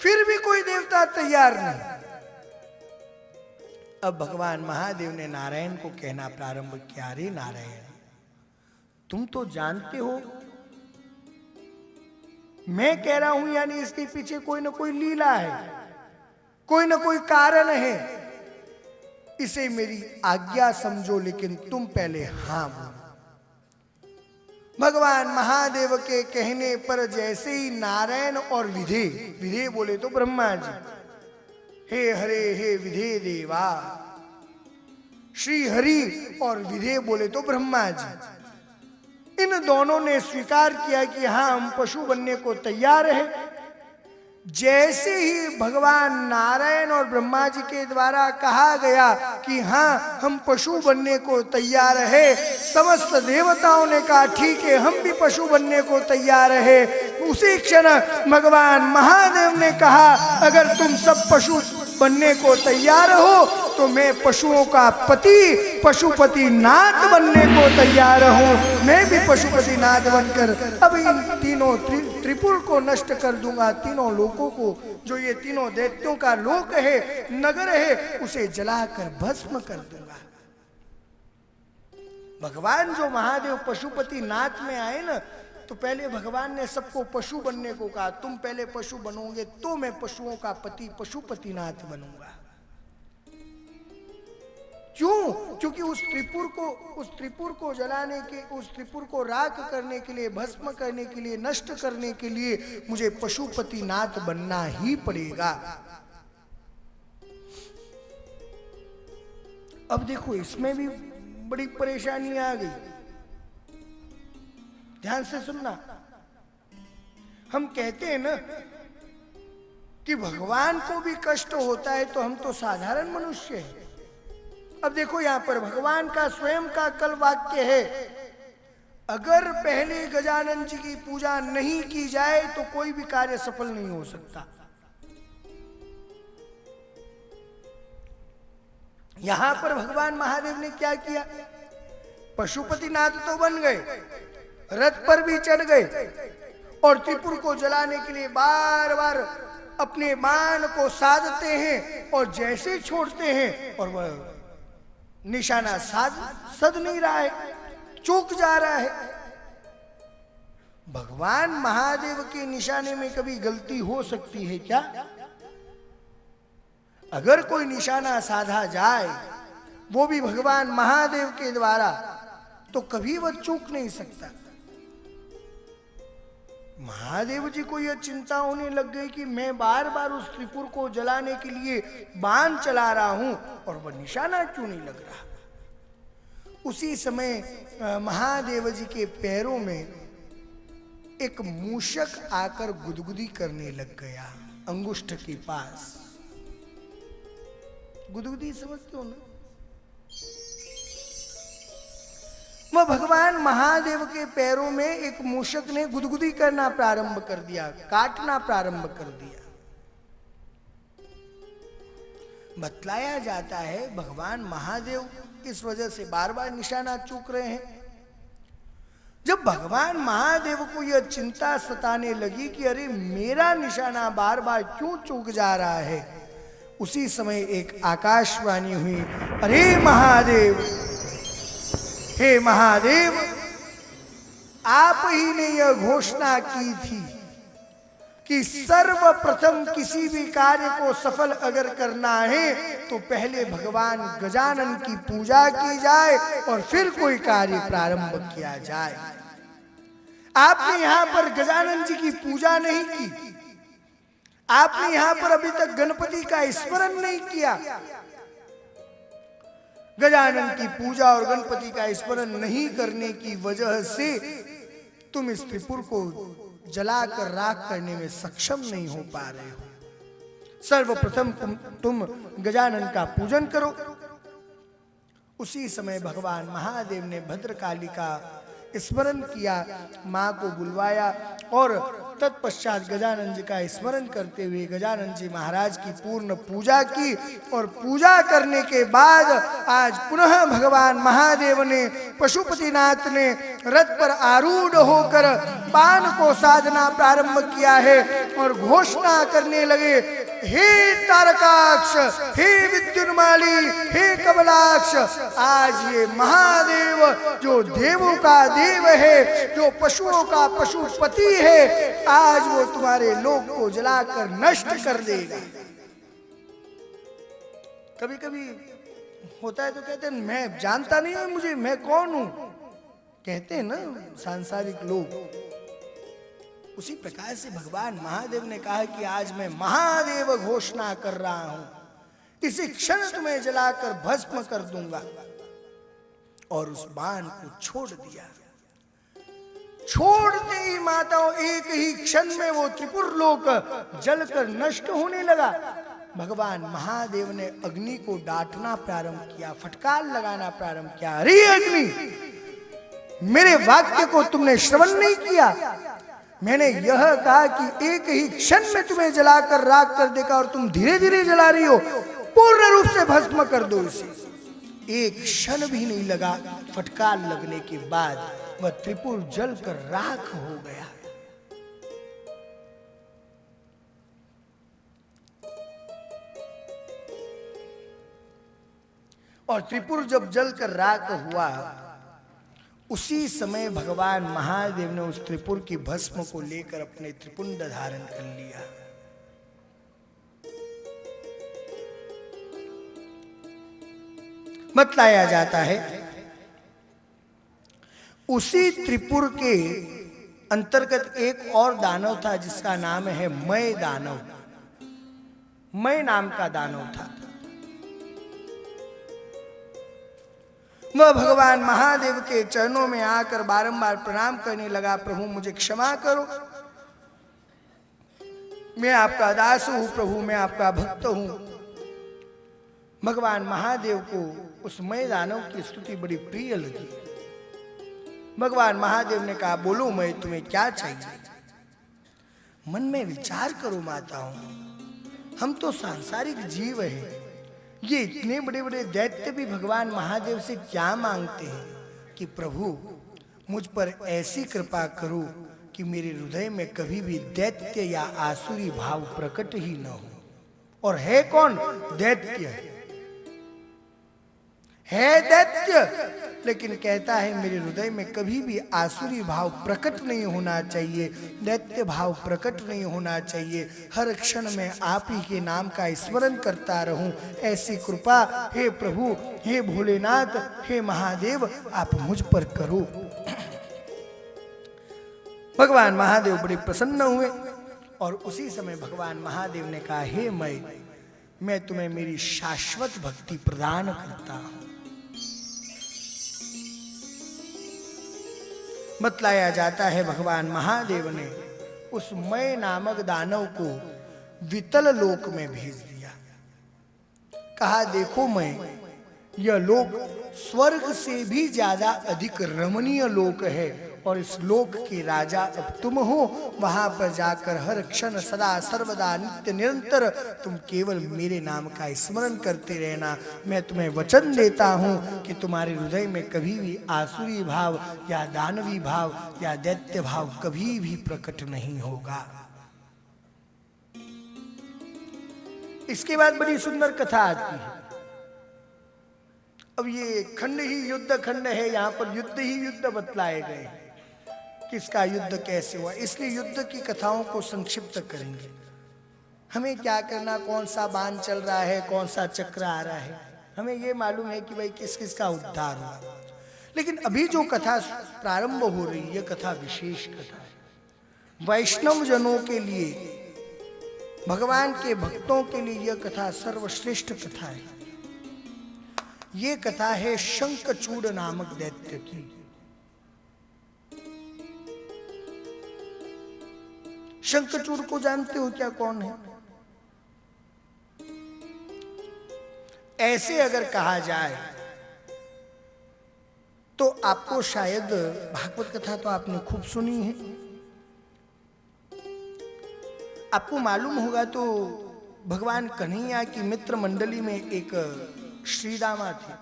A: फिर भी कोई देवता तैयार नहीं। अब भगवान महादेव ने नारायण को कहना प्रारंभ किया, रे नारायण, तुम तो जानते हो मैं कह रहा हूं, यानी इसके पीछे कोई ना कोई लीला है, कोई ना कोई कारण है। इसे मेरी आज्ञा समझो, लेकिन तुम पहले हां बोलो। भगवान महादेव के कहने पर जैसे ही नारायण और विधे, विधे बोले तो ब्रह्मा जी, हे हरे हे विधे देवा, श्री हरि और विधे बोले तो ब्रह्मा जी, इन दोनों ने स्वीकार किया कि हाँ हम पशु बनने को तैयार हैं। जैसे ही भगवान नारायण और ब्रह्मा जी के द्वारा कहा गया कि हाँ हम पशु बनने को तैयार है, समस्त देवताओं ने कहा ठीक है हम भी पशु बनने को तैयार है। उसी क्षण भगवान महादेव ने कहा अगर तुम सब पशु बनने को तैयार हो तो मैं पशुओं का पति पशुपति नाथ बनने को तैयार हूँ। मैं भी पशुपति नाथ बनकर अब इन तीनों त्रिपुर को नष्ट कर दूंगा। तीनों लोकों को, जो ये तीनों दैत्यों का लोक है, नगर है, उसे जलाकर भस्म कर दूंगा। भगवान जो महादेव पशुपति नाथ में आए ना, तो पहले भगवान ने सबको पशु बनने को कहा, तुम पहले पशु बनोगे तो मैं पशुओं का पति पशुपतिनाथ बनूंगा। क्यों? क्योंकि उस त्रिपुर को जलाने के, उस त्रिपुर को राख करने के लिए, भस्म करने के लिए, नष्ट करने के लिए मुझे पशुपतिनाथ बनना ही पड़ेगा। अब देखो इसमें भी बड़ी परेशानी आ गई। ध्यान से सुनना, हम कहते हैं ना कि भगवान को भी कष्ट होता है तो हम तो साधारण मनुष्य हैं। अब देखो यहां पर भगवान का स्वयं का कल वाक्य है, अगर पहले गजानन जी की पूजा नहीं की जाए तो कोई भी कार्य सफल नहीं हो सकता। यहां पर भगवान महादेव ने क्या किया, पशुपतिनाथ तो बन गए, रथ पर भी चढ़ गए और त्रिपुर को जलाने के लिए बार बार अपने बाण को साधते हैं और जैसे छोड़ते हैं और वह निशाना सद नहीं रहा है, चूक जा रहा है। भगवान महादेव के निशाने में कभी गलती हो सकती है क्या? अगर कोई निशाना साधा जाए वो भी भगवान महादेव के द्वारा, तो कभी वह चूक नहीं सकता। महादेव जी को यह चिंता होने लग गई कि मैं बार बार उस त्रिपुर को जलाने के लिए बाण चला रहा हूं और वह निशाना क्यों नहीं लग रहा। उसी समय महादेव जी के पैरों में एक मूषक आकर गुदगुदी करने लग गया, अंगुष्ठ के पास। गुदगुदी समझते हो ना? वह भगवान महादेव के पैरों में एक मूषक ने गुदगुदी करना प्रारंभ कर दिया, काटना प्रारंभ कर दिया। बतलाया जाता है भगवान महादेव इस वजह से बार बार निशाना चूक रहे हैं। जब भगवान महादेव को यह चिंता सताने लगी कि अरे मेरा निशाना बार बार क्यों चूक जा रहा है, उसी समय एक आकाशवाणी हुई, अरे महादेव, हे महादेव, आप ही ने यह घोषणा की थी कि सर्वप्रथम किसी भी कार्य को सफल अगर करना है तो पहले भगवान गजानन की पूजा की जाए और फिर कोई कार्य प्रारंभ किया जाए। आपने यहां पर गजानन जी की पूजा नहीं की, आपने यहां पर अभी तक गणपति का स्मरण नहीं किया। गजानन की पूजा और गणपति का स्मरण नहीं करने की वजह से तुम इस त्रिपुर को जलाकर राख करने में सक्षम नहीं हो पा रहे हो। सर्वप्रथम तुम गजानन का पूजन करो। उसी समय भगवान महादेव ने भद्रकाली का स्मरण किया, मां को बुलवाया और तत्पश्चात गजानन जी का स्मरण करते हुए गजानन जी महाराज की पूर्ण पूजा की। और पूजा करने के बाद आज पुनः भगवान महादेव ने, पशुपतिनाथ ने रथ पर आरूढ़ होकर बाण को साधना प्रारंभ किया है और घोषणा करने लगे, हे तारकाक्ष, हे विद्युन्माली, हे कमलाक्ष, आज ये महादेव जो देवों का देव है, जो पशुओं का पशुपति है, आज वो तुम्हारे लोक को जलाकर नष्ट कर देगा। कभी कभी होता है तो कहते हैं मैं जानता नहीं हूं, मुझे, मैं कौन हूं, कहते हैं ना सांसारिक लोग, उसी प्रकार से भगवान महादेव ने कहा कि आज मैं महादेव घोषणा कर रहा हूं, इसी क्षण तुम्हें जलाकर भस्म कर दूंगा। और उस बाण को छोड़ दिया। छोड़ते ही माताओं एक ही क्षण में वो त्रिपुर लोक जलकर नष्ट होने लगा। भगवान महादेव ने अग्नि को डांटना प्रारंभ किया, फटकार लगाना प्रारंभ किया। अरे अग्नि, मेरे वाक्य को तुमने श्रवण नहीं किया। मैंने यह कहा कि एक ही क्षण में तुम्हें जलाकर राख कर देगा और तुम धीरे धीरे जला रही हो। पूर्ण रूप से भस्म कर दो इसे। एक क्षण भी नहीं लगा, फटकार लगने के बाद वह त्रिपुर जलकर राख हो गया। और त्रिपुर जब जलकर राख हुआ, उसी समय भगवान महादेव ने उस त्रिपुर की भस्म को लेकर अपने त्रिपुंड धारण कर लिया। बतलाया जाता है उसी त्रिपुर के अंतर्गत एक और दानव था जिसका नाम है मय दानव। मय नाम का दानव था। वह भगवान महादेव के चरणों में आकर बारंबार प्रणाम करने लगा। प्रभु मुझे क्षमा करो, मैं आपका दास हूं। प्रभु मैं आपका भक्त हूं। भगवान महादेव को उस मय दानव की स्तुति बड़ी प्रिय लगी। भगवान महादेव ने कहा, बोलो मैं तुम्हें क्या चाहिए? मन में विचार करो माताओं, हम तो सांसारिक जीव हैं। ये इतने बड़े बड़े दैत्य भी भगवान महादेव से क्या मांगते हैं कि प्रभु मुझ पर ऐसी कृपा करो कि मेरे हृदय में कभी भी दैत्य या आसुरी भाव प्रकट ही न हो। और है कौन? दैत्य है दैत्य, लेकिन कहता है मेरे हृदय में कभी भी आसुरी भाव प्रकट नहीं होना चाहिए, दैत्य भाव प्रकट नहीं होना चाहिए। हर क्षण में आप ही के नाम का स्मरण करता रहूं, ऐसी कृपा हे प्रभु, हे भोलेनाथ, हे महादेव आप मुझ पर करो। भगवान महादेव बड़े प्रसन्न हुए और उसी समय भगवान महादेव ने कहा, हे मैं तुम्हें मेरी शाश्वत भक्ति प्रदान करता हूं। बतलाया जाता है भगवान महादेव ने उस मय नामक दानव को वितल लोक में भेज दिया। कहा, देखो मैं, यह लोक स्वर्ग से भी ज्यादा अधिक रमणीय लोक है और इस लोक के राजा अब तुम हो। वहां पर जाकर हर क्षण सदा सर्वदा नित्य निरंतर तुम केवल मेरे नाम का स्मरण करते रहना। मैं तुम्हें वचन देता हूं कि तुम्हारे हृदय में कभी भी आसुरी भाव या दानवी भाव या दैत्य भाव कभी भी प्रकट नहीं होगा। इसके बाद बड़ी सुंदर कथा आती है। अब ये खंड ही युद्ध खंड है, यहाँ पर युद्ध ही युद्ध बतलाए गए। किसका युद्ध कैसे हुआ, इसलिए युद्ध की कथाओं को संक्षिप्त करेंगे। हमें क्या करना, कौन सा बाण चल रहा है, कौन सा चक्र आ रहा है, हमें ये मालूम है कि भाई किस किस का उद्धार हुआ। लेकिन अभी जो कथा प्रारंभ हो रही है, कथा विशेष कथा है। वैष्णव जनों के लिए, भगवान के भक्तों के लिए यह कथा सर्वश्रेष्ठ कथा है। ये कथा है शंखचूड़ नामक दैत्य की। शंखचूड़ को जानते हो क्या, कौन है? ऐसे अगर कहा जाए तो आपको शायद भागवत कथा तो आपने खूब सुनी है, आपको मालूम होगा। तो भगवान कन्हैया की मित्र मंडली में एक श्रीरामा थे,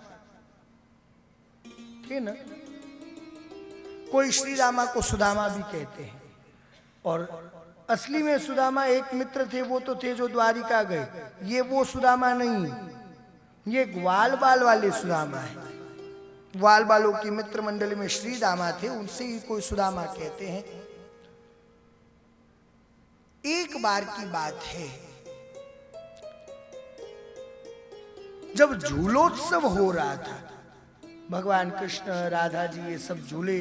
A: थे ना? कोई श्रीरामा को सुदामा भी कहते हैं। और असली में सुदामा एक मित्र थे, वो तो थे जो द्वारिका गए। ये वो सुदामा नहीं, ये ग्वाल बाल वाले सुदामा है। ग्वाल बालों की मित्र मंडली में श्रीरामा थे, उनसे ही कोई सुदामा कहते हैं। एक बार की बात है, जब झूलोत्सव हो रहा था, भगवान कृष्ण राधा जी ये सब झूले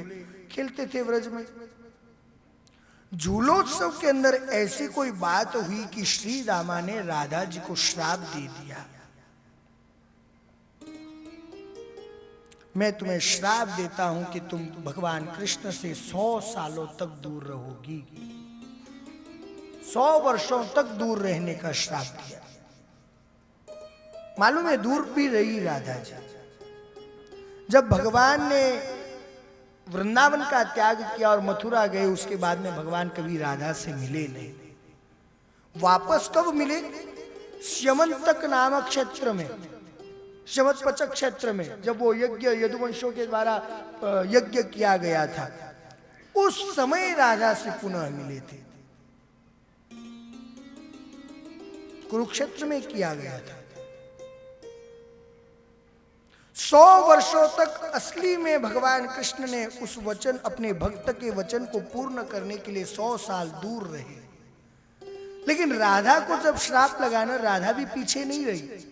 A: खेलते थे व्रज में। झूलोत्सव के अंदर ऐसी कोई बात हुई कि श्री रामा ने राधा जी को श्राप दे दिया, मैं तुम्हें श्राप देता हूं कि तुम भगवान कृष्ण से 100 सालों तक दूर रहोगी। 100 वर्षों तक दूर रहने का श्राप दिया। मालूम है दूर भी रही राधा जी। जब भगवान ने वृंदावन का त्याग किया और मथुरा गए, उसके बाद में भगवान कभी राधा से मिले नहीं। वापस कब मिले? स्यमंतक नामक क्षेत्र में, शमतपचक क्षेत्र में, जब वो यज्ञ यदुवंशों के द्वारा यज्ञ किया गया था, उस समय राधा से पुनः मिले थे। कुरुक्षेत्र में किया गया था। 100 वर्षों तक असली में भगवान कृष्ण ने उस वचन, अपने भक्त के वचन को पूर्ण करने के लिए 100 साल दूर रहे। लेकिन राधा को जब श्राप लगाना, राधा भी पीछे नहीं रही।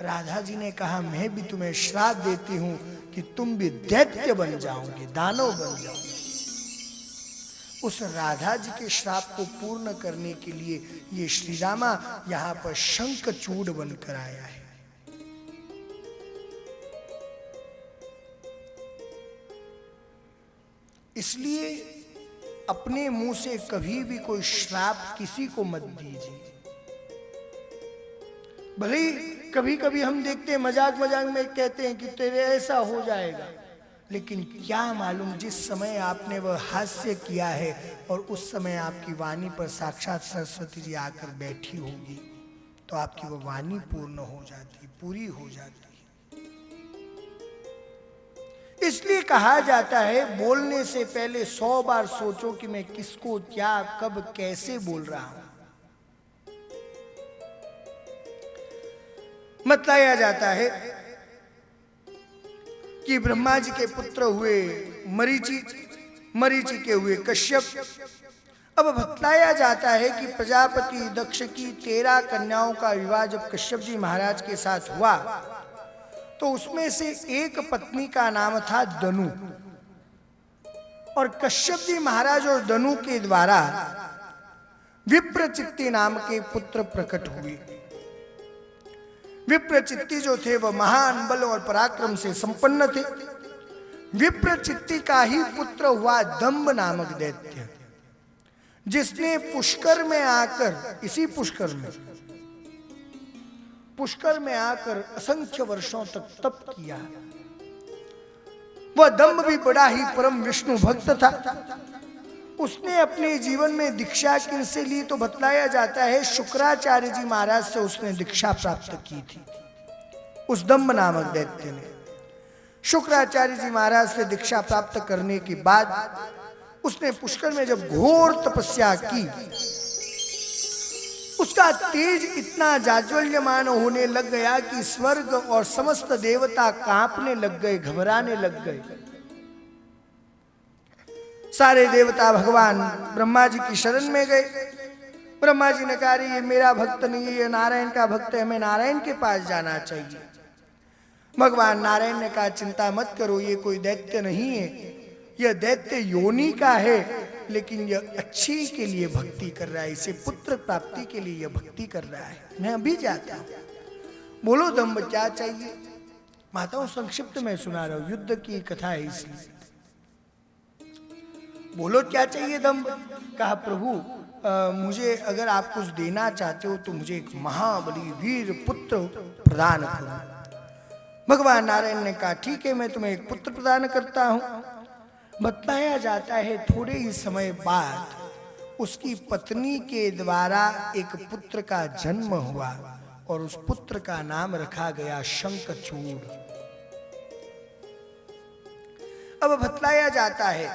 A: राधा जी ने कहा मैं भी तुम्हें श्राप देती हूं कि तुम भी दैत्य बन जाओगे, दानव बन जाओगे। उस राधा जी के श्राप को पूर्ण करने के लिए ये श्री रामा यहां पर शंखचूड़ बनकर आया है। इसलिए अपने मुंह से कभी भी कोई श्राप किसी को मत दीजिए। भले ही कभी कभी हम देखते हैं, मजाक मजाक में कहते हैं कि तेरे ऐसा हो जाएगा, लेकिन क्या मालूम जिस समय आपने वह हास्य किया है और उस समय आपकी वाणी पर साक्षात सरस्वती जी आकर बैठी होगी तो आपकी वह वाणी पूर्ण हो जाती, पूरी हो जाती। इसलिए कहा जाता है बोलने से पहले 100 बार सोचो कि मैं किसको, क्या, कब, कैसे बोल रहा हूं। बताया जाता है कि ब्रह्मा जी के पुत्र हुए मरीचि, मरीचि के हुए कश्यप। अब बतलाया जाता है कि प्रजापति दक्ष की 13 कन्याओं का विवाह जब कश्यप जी महाराज के साथ हुआ तो उसमें से एक पत्नी का नाम था दनु, और कश्यप जी महाराज और दनु के द्वारा विप्रचित्ति नाम के पुत्र प्रकट हुए। विप्रचित्ति जो थे वह महान बल और पराक्रम से संपन्न थे। विप्रचित्ति का ही पुत्र हुआ दंभ नामक दैत्य, जिसने पुष्कर में आकर, इसी पुष्कर में आकर असंख्य वर्षों तक तप किया। वह दंभ भी बड़ा ही परम विष्णु भक्त था। उसने अपने जीवन में दीक्षा किनसे ली तो बतलाया जाता है शुक्राचार्य जी महाराज से उसने दीक्षा प्राप्त की थी। उस दंभ नामक दैत्य ने शुक्राचार्य जी महाराज से दीक्षा प्राप्त करने के बाद उसने पुष्कर में जब घोर तपस्या की, उसका तेज इतना जाज्वल्यमान होने लग गया कि स्वर्ग और समस्त देवता कांपने लग गए, घबराने लग गए। सारे देवता भगवान ब्रह्मा जी की शरण में गए। ब्रह्मा जी ने कहा ये मेरा भक्त नहीं है, ये नारायण का भक्त है, हमें नारायण के पास जाना चाहिए। भगवान नारायण ने कहा चिंता मत करो, ये कोई दैत्य नहीं है, यह दैत्य योनि का है, लेकिन यह अच्छी के लिए भक्ति कर रहा है, इसे पुत्र प्राप्ति के लिए यह भक्ति कर रहा है, मैं अभी जाता हूं। बोलो दंभ क्या चाहिए? माताओं संक्षिप्त में सुना रहा हूं, युद्ध की कथा है इसलिए। बोलो क्या चाहिए दंभ? कहा प्रभु मुझे अगर आप कुछ देना चाहते हो तो मुझे एक महाबली वीर पुत्र प्रदान करो। भगवान नारायण ने कहा ठीक है, मैं तुम्हें एक पुत्र प्रदान करता हूं। बताया जाता है थोड़े ही समय बाद उसकी पत्नी के द्वारा एक पुत्र का जन्म हुआ और उस पुत्र का नाम रखा गया शंखचूड़। अब बतलाया जाता है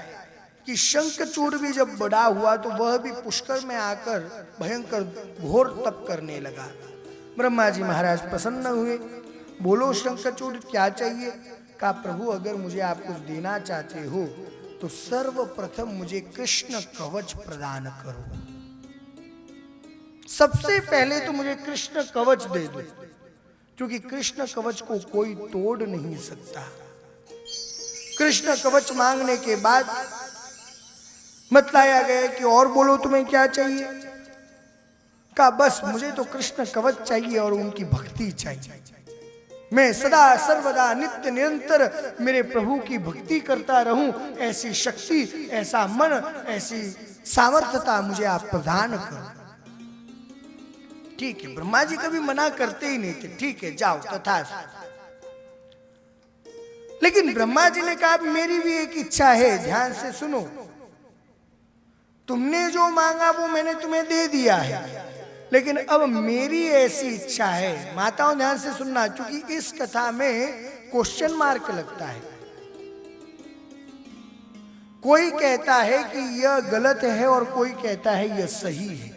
A: कि शंखचूड़ भी जब बड़ा हुआ तो वह भी पुष्कर में आकर भयंकर घोर तप करने लगा। ब्रह्मा जी महाराज प्रसन्न हुए। बोलो शंखचूड़ क्या चाहिए? कहा प्रभु अगर मुझे आप कुछ देना चाहते हो तो सर्वप्रथम मुझे कृष्ण कवच प्रदान करो। सबसे पहले तो मुझे कृष्ण कवच दे दो, क्योंकि कृष्ण कवच को कोई तोड़ नहीं सकता। कृष्ण कवच मांगने के बाद बतलाया गया कि और बोलो तुम्हें क्या चाहिए। कहा बस मुझे तो कृष्ण कवच चाहिए और उनकी भक्ति चाहिए। मैं सदा सर्वदा नित्य निरंतर मेरे प्रभु की भक्ति करता रहूं, ऐसी शक्ति, ऐसा मन, ऐसी सामर्थ्यता मुझे आप प्रदान करो। ठीक है, ब्रह्मा जी कभी मना करते ही नहीं थे। ठीक है जाओ तथास्तु। लेकिन ब्रह्मा जी ने कहा मेरी भी एक इच्छा है, ध्यान से सुनो। तुमने जो मांगा वो मैंने तुम्हें दे दिया है, लेकिन अब मेरी ऐसी इच्छा है। माताओं ध्यान से सुनना, क्योंकि इस कथा में क्वेश्चन मार्क लगता है। कोई कहता है कि यह गलत है और कोई कहता है यह सही है,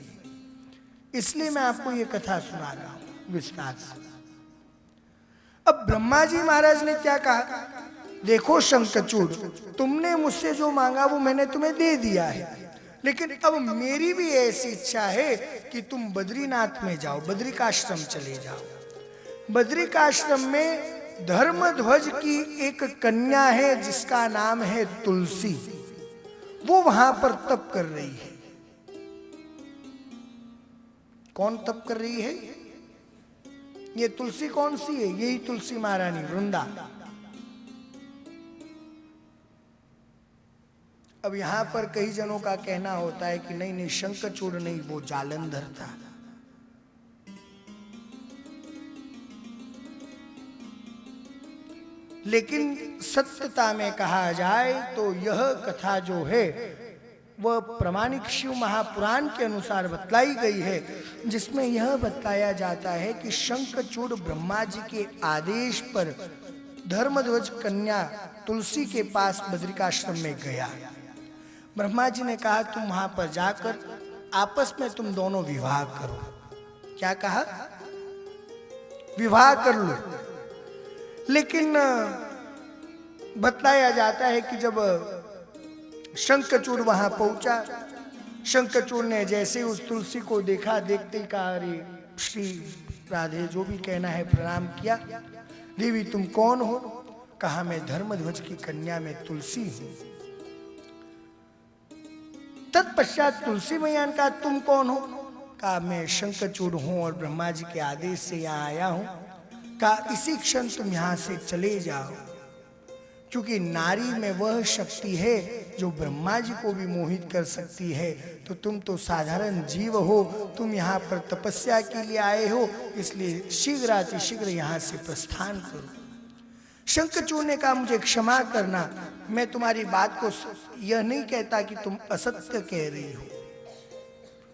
A: इसलिए मैं आपको यह कथा सुना रहा हूं विस्तार से। अब ब्रह्मा जी महाराज ने क्या कहा, देखो शंखचूड़, तुमने मुझसे जो मांगा वो मैंने तुम्हें दे दिया है, लेकिन अब मेरी भी ऐसी इच्छा है कि तुम बद्रीनाथ में जाओ, बद्रिकाश्रम चले जाओ। बद्रिकाश्रम में धर्मध्वज की एक कन्या है जिसका नाम है तुलसी, वो वहां पर तप कर रही है। कौन तप कर रही है? ये तुलसी कौन सी है? यही तुलसी महारानी वृंदा। अब यहां पर कई जनों का कहना होता है कि नहीं नहीं, शंखचूड़ नहीं, वो जालंधर था। लेकिन सत्यता में कहा जाए तो यह कथा जो है वह प्रमाणिक शिव महापुराण के अनुसार बतलाई गई है, जिसमें यह बताया जाता है कि शंखचूड़ ब्रह्मा जी के आदेश पर धर्मध्वज कन्या तुलसी के पास बद्रिकाश्रम में गया। ब्रह्मा जी ने कहा तुम वहां पर जाकर आपस में तुम दोनों विवाह करो। क्या कहा? विवाह कर लो। लेकिन बतलाया जाता है कि जब शंखचूड़ वहां पहुंचा, शंखचूड़ ने जैसे उस तुलसी को देखा, देखते ही कहा अरे श्री राधे, जो भी कहना है, प्रणाम किया। देवी तुम कौन हो? कहा मैं धर्मध्वज की कन्या में तुलसी हूं। तत्पश्चात तुलसी मैया ने कहा तुम कौन हो? कहा मैं शंखचूड़ हूं और ब्रह्मा जी के आदेश से यहाँ आया हूं। कहा इसी क्षण तुम यहां से चले जाओ, क्योंकि नारी में वह शक्ति है जो ब्रह्मा जी को भी मोहित कर सकती है। तो तुम तो साधारण जीव हो, तुम यहाँ पर तपस्या के लिए आए हो, इसलिए शीघ्रातिशीघ्र यहाँ से प्रस्थान करो। शंखचूड़ ने कहा मुझे क्षमा करना, मैं तुम्हारी बात को यह नहीं कहता कि तुम असत्य कह रही हो।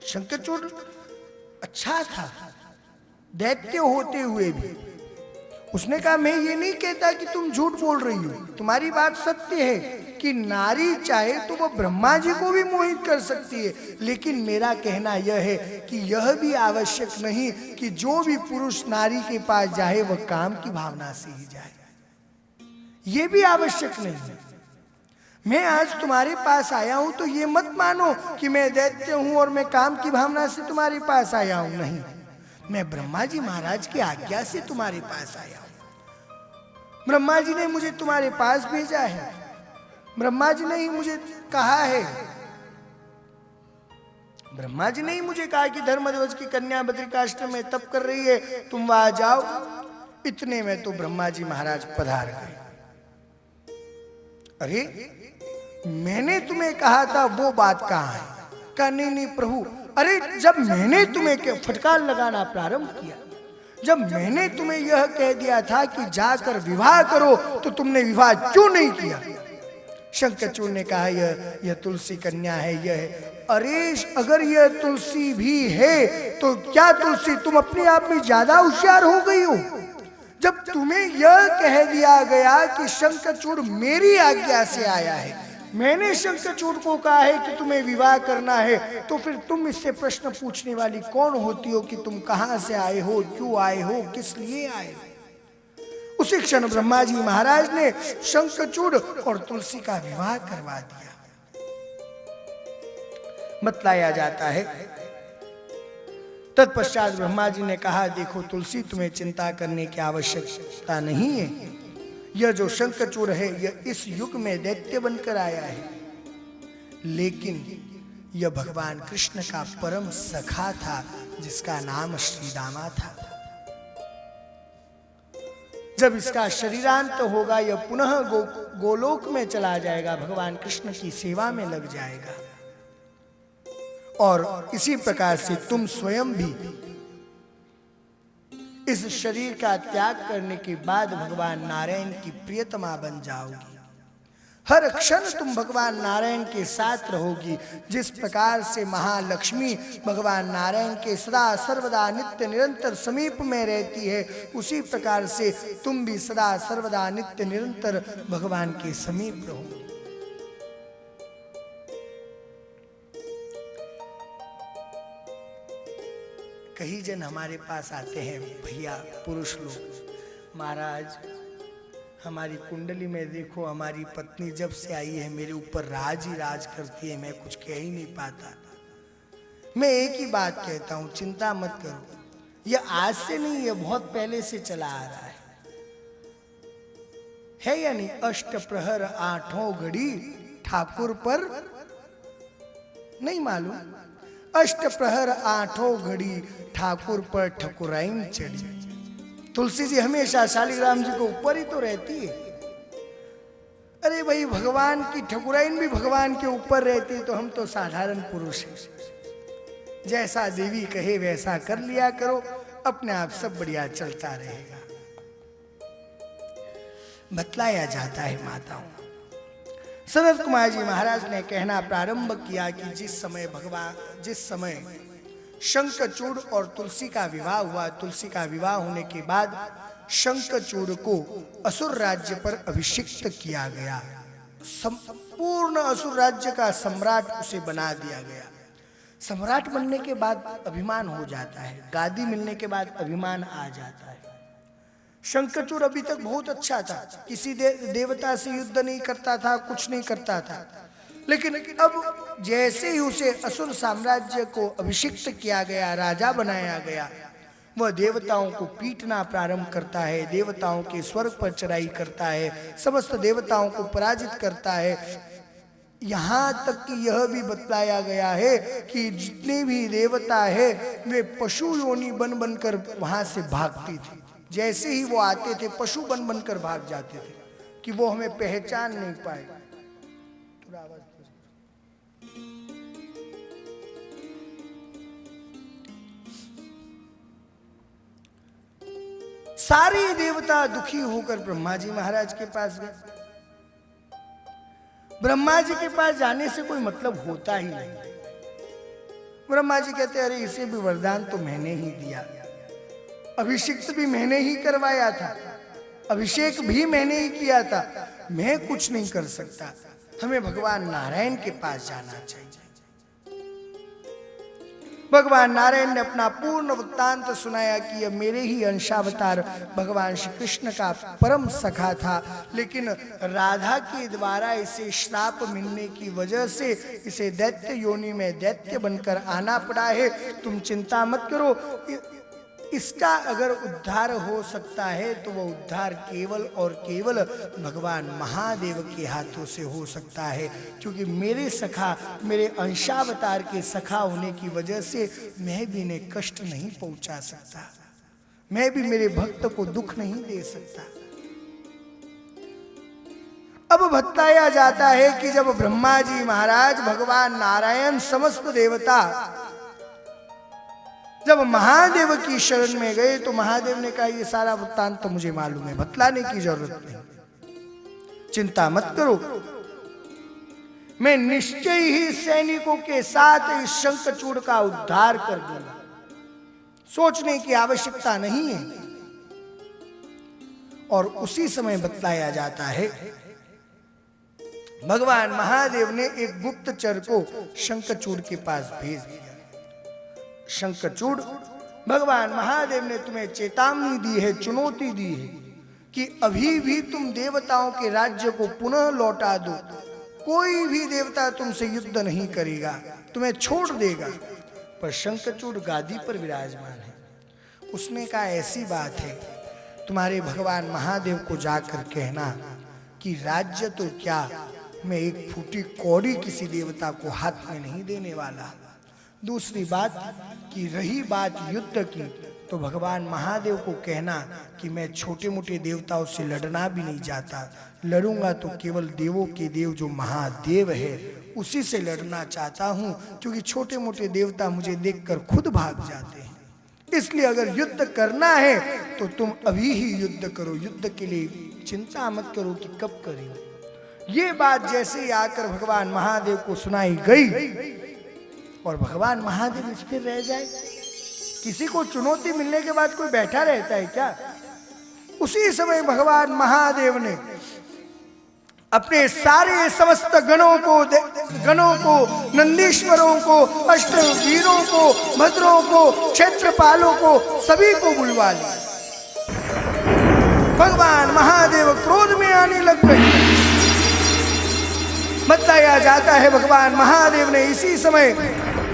A: शंखचूड़ अच्छा था, दैत्य होते हुए भी उसने कहा मैं ये नहीं कहता कि तुम झूठ बोल रही हो, तुम्हारी बात सत्य है कि नारी चाहे तो वह ब्रह्मा जी को भी मोहित कर सकती है, लेकिन मेरा कहना यह है कि यह भी आवश्यक नहीं कि जो भी पुरुष नारी के पास जाए वह काम की भावना से ही जाए। यह भी आवश्यक नहीं है। मैं आज तुम्हारे पास आया हूं तो ये मत मानो कि मैं दैत्य हूं और मैं काम की भावना से तुम्हारे पास आया हूं। नहीं, मैं ब्रह्मा जी महाराज की आज्ञा से तुम्हारे पास आया हूं। ब्रह्मा जी ने मुझे तुम्हारे पास भेजा है, ब्रह्मा जी ने ही मुझे कहा है, ब्रह्मा जी ने ही मुझे कहा कि धर्मध्वज की कन्या बद्रिकाश्रम में तप कर रही है, तुम वहां जाओ। इतने में तो ब्रह्मा जी महाराज पधार गए। अरे मैंने तुम्हें कहा था वो बात कहाँ है? कहा नहीं नहीं प्रभु, अरे जब मैंने तुम्हें फटकार लगाना प्रारंभ किया, जब मैंने तुम्हें यह कह दिया था कि जाकर विवाह करो, तो तुमने विवाह क्यों नहीं किया? शंखचूड़ ने कहा यह तुलसी कन्या है, यह है। अरे अगर यह तुलसी भी है तो क्या तुलसी तुम अपने आप में ज्यादा होशियार हो गई हो? जब तुम्हें यह कह दिया गया कि शंखचूड़ मेरी आज्ञा से आया है, मैंने शंखचूड़ को कहा है कि तुम्हें विवाह करना है, तो फिर तुम इससे प्रश्न पूछने वाली कौन होती हो कि तुम कहां से आए हो, क्यों आए हो, किस लिए आए हो? उसी क्षण ब्रह्मा जी महाराज ने शंखचूड़ और तुलसी का विवाह करवा दिया। बतलाया जाता है तत्पश्चात ब्रह्मा जी ने कहा देखो तुलसी, तुम्हें चिंता करने की आवश्यकता नहीं है, यह जो शंखचूड़ है यह इस युग में दैत्य बनकर आया है, लेकिन यह भगवान कृष्ण का परम सखा था जिसका नाम श्रीदामा था। जब इसका शरीरांत होगा यह पुनः गोलोक में चला जाएगा, भगवान कृष्ण की सेवा में लग जाएगा। और इसी प्रकार से तुम स्वयं भी इस शरीर का त्याग करने के बाद भगवान नारायण की प्रियतमा बन जाओगी। हर क्षण तुम भगवान नारायण के साथ रहोगी। जिस प्रकार से महालक्ष्मी भगवान नारायण के सदा सर्वदा नित्य निरंतर समीप में रहती है, उसी प्रकार से तुम भी सदा सर्वदा नित्य निरंतर भगवान के समीप रहोगी। कई जन हमारे पास आते हैं, भैया पुरुष लोग, महाराज हमारी कुंडली में देखो, हमारी पत्नी जब से आई है मेरे ऊपर राज ही राज करती है, मैं कुछ कह ही नहीं पाता। मैं एक ही बात कहता हूं, चिंता मत करो, यह आज से नहीं, यह बहुत पहले से चला आ रहा है या नहीं? अष्ट प्रहर आठों घड़ी ठाकुर पर नहीं मालूम, अष्ट प्रहर आठों घड़ी ठाकुर पर ठकुराइन चढ़ी। तुलसी जी हमेशा शालिग्राम जी को ऊपर ही तो रहती है। अरे भाई, भगवान की ठकुराइन भी भगवान के ऊपर रहती है, तो हम तो साधारण पुरुष हैं। जैसा देवी कहे वैसा कर लिया करो, अपने आप सब बढ़िया चलता रहेगा। बतलाया जाता है माताओं। सनत कुमार जी महाराज ने कहना प्रारंभ किया कि जिस समय शंखचूड़ और तुलसी का विवाह हुआ, तुलसी का विवाह होने के बाद शंखचूड़ को असुर राज्य पर अभिषिक्त किया गया। संपूर्ण असुर राज्य का सम्राट उसे बना दिया गया। सम्राट बनने के बाद अभिमान हो जाता है, गादी मिलने के बाद अभिमान आ जाता है। शंखचूड़ अभी तक बहुत अच्छा था, किसी देवता से युद्ध नहीं करता था, कुछ नहीं करता था, लेकिन अब जैसे ही उसे असुर साम्राज्य को अभिषिक्त किया गया, राजा बनाया गया, वह देवताओं को पीटना प्रारंभ करता है, देवताओं के स्वर्ग पर चढ़ाई करता है, समस्त देवताओं को पराजित करता है। यहाँ तक कि यह भी बतलाया गया है कि जितने भी देवता है वे पशु योनि बन बनकर वहां से भागती थी। जैसे ही वो आते थे पशु बन बनकर भाग जाते थे कि वो हमें पहचान नहीं पाए। सारे देवता दुखी होकर ब्रह्मा जी महाराज के पास गए। ब्रह्मा जी के पास जाने से कोई मतलब होता ही नहीं। ब्रह्मा जी कहते अरे इसे भी वरदान तो मैंने ही दिया, अभिषिक्त भी मैंने ही करवाया था, अभिषेक भी मैंने ही किया था, मैं कुछ नहीं कर सकता, हमें भगवान नारायण के पास जाना चाहिए। भगवान नारायण ने अपना पूर्ण वृत्तांत सुनाया कि यह मेरे ही अंशावतार भगवान श्री कृष्ण का परम सखा था, लेकिन राधा के द्वारा इसे श्राप मिलने की वजह से इसे दैत्य योनि में दैत्य बनकर आना पड़ा है। तुम चिंता मत करो, इसका अगर उद्धार हो सकता है तो वह उद्धार केवल और केवल भगवान महादेव के हाथों से हो सकता है, क्योंकि मेरे सखा, मेरे अंशावतार के सखा होने की वजह से मैं भी इन्हें कष्ट नहीं पहुंचा सकता, मैं भी मेरे भक्त को दुख नहीं दे सकता। अब बताया जाता है कि जब ब्रह्मा जी महाराज, भगवान नारायण, समस्त देवता जब महादेव की शरण में गए तो महादेव ने कहा ये सारा वृत्तांत तो मुझे मालूम है, बतलाने की जरूरत नहीं, चिंता मत करो, मैं निश्चय ही सैनिकों के साथ इस शंखचूड़ का उद्धार कर दूंगा, सोचने की आवश्यकता नहीं है। और उसी समय बतलाया जाता है भगवान महादेव ने एक गुप्तचर को शंखचूड़ के पास भेज दिया। शंखचूड़, भगवान महादेव ने तुम्हें चेतावनी दी है, चुनौती दी है कि अभी भी तुम देवताओं के राज्य को पुनः लौटा दो, कोई भी देवता तुमसे युद्ध नहीं करेगा, तुम्हें छोड़ देगा। पर शंखचूड़ गादी पर विराजमान है। उसने कहा ऐसी बात है, तुम्हारे भगवान महादेव को जाकर कहना कि राज्य तो क्या, मैं एक फूटी कौड़ी किसी देवता को हाथ में नहीं देने वाला। दूसरी बात कि रही बात युद्ध की, तो भगवान महादेव को कहना कि मैं छोटे मोटे देवताओं से लड़ना भी नहीं चाहता, लड़ूंगा तो केवल देवों के देव जो महादेव है उसी से लड़ना चाहता हूं, क्योंकि छोटे मोटे देवता मुझे देखकर खुद भाग जाते हैं। इसलिए अगर युद्ध करना है तो तुम अभी ही युद्ध करो, युद्ध के लिए चिंता मत करो कि कब करें। ये बात जैसे ही आकर भगवान महादेव को सुनाई गई और भगवान महादेव स्थिर रह जाए। किसी को चुनौती मिलने के बाद कोई बैठा रहता है क्या? उसी समय भगवान महादेव ने अपने सारे समस्त गणों को, नंदीश्वरों को, अष्टवीरों को, भद्रों को, क्षेत्रपालों को, सभी को बुलवा लिया। भगवान महादेव क्रोध में आने लग गए। बताया जाता है भगवान महादेव ने इसी समय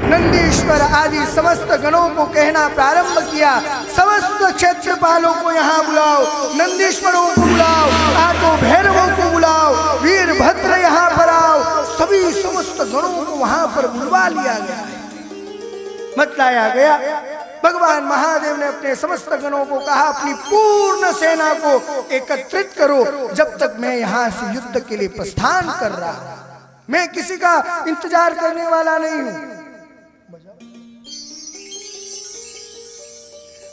A: नंदीश्वर आदि समस्त गणों को कहना प्रारंभ किया, समस्त क्षेत्रपालों को यहाँ बुलाओ, नंदीश्वरों को बुलाओ, आठों भैरवों को बुलाओ, वीरभद्र यहाँ पर आओ। सभी समस्त गणों को वहां पर बुलवा लिया गया, बताया गया। भगवान महादेव ने अपने समस्त गणों को कहा, अपनी पूर्ण सेना को एकत्रित करो, जब तक मैं यहाँ से युद्ध के लिए प्रस्थान कर रहा हूं। मैं किसी का इंतजार करने वाला नहीं हूं,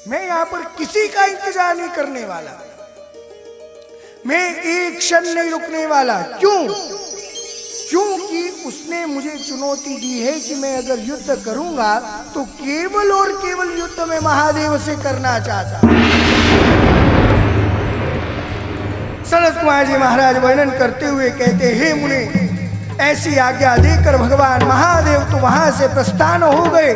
A: मैं यहां पर किसी का इंतजार नहीं करने वाला, मैं एक क्षण नहीं रुकने वाला। क्यों? क्योंकि उसने मुझे चुनौती दी है कि मैं अगर युद्ध करूंगा तो केवल और केवल युद्ध में महादेव से करना चाहता। सनत कुमार जी महाराज वर्णन करते हुए कहते, हे मुने, ऐसी आज्ञा देकर भगवान महादेव तो वहां से प्रस्थान हो गए।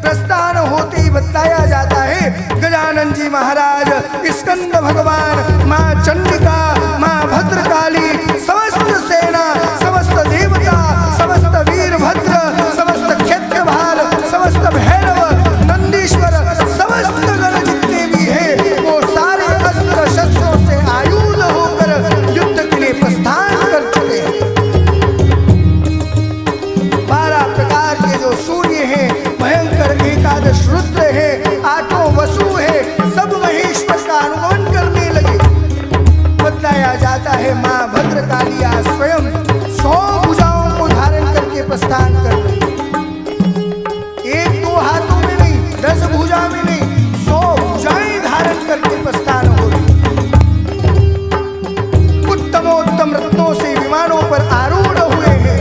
A: प्रस्थान होते ही बताया जाता है गजानन जी महाराज, स्कंद भगवान, माँ चंडिका, माँ भद्रकाली, समस्त सेना, समस्त देवता, समस्त वीरभद्र, समस्त क्षेत्रपाल, समस्त भैरव, नंदीश्वर, समस्त गण जितने भी हैं वो सारे अस्त्र शस्त्रों से आयुध होकर युद्ध के लिए प्रस्थान कर चुके हैं। 12 प्रकार के जो सूर्य हैं, भयंकर एकादश रुद्र है, आठों वसु है, सब महेश्वर का अनुगमन करने लगे। बताया जाता है माँ भद्रकालिया स्वयं 100 भुजाओं को धारण करके प्रस्थान कर रही, 1-2 हाथों में नहीं, 10 भुजा में नहीं, 100 भुजाएं धारण करके प्रस्थान हो रही। उत्तमोत्तम रत्नों से विमानों पर आरूढ़ हुए हैं।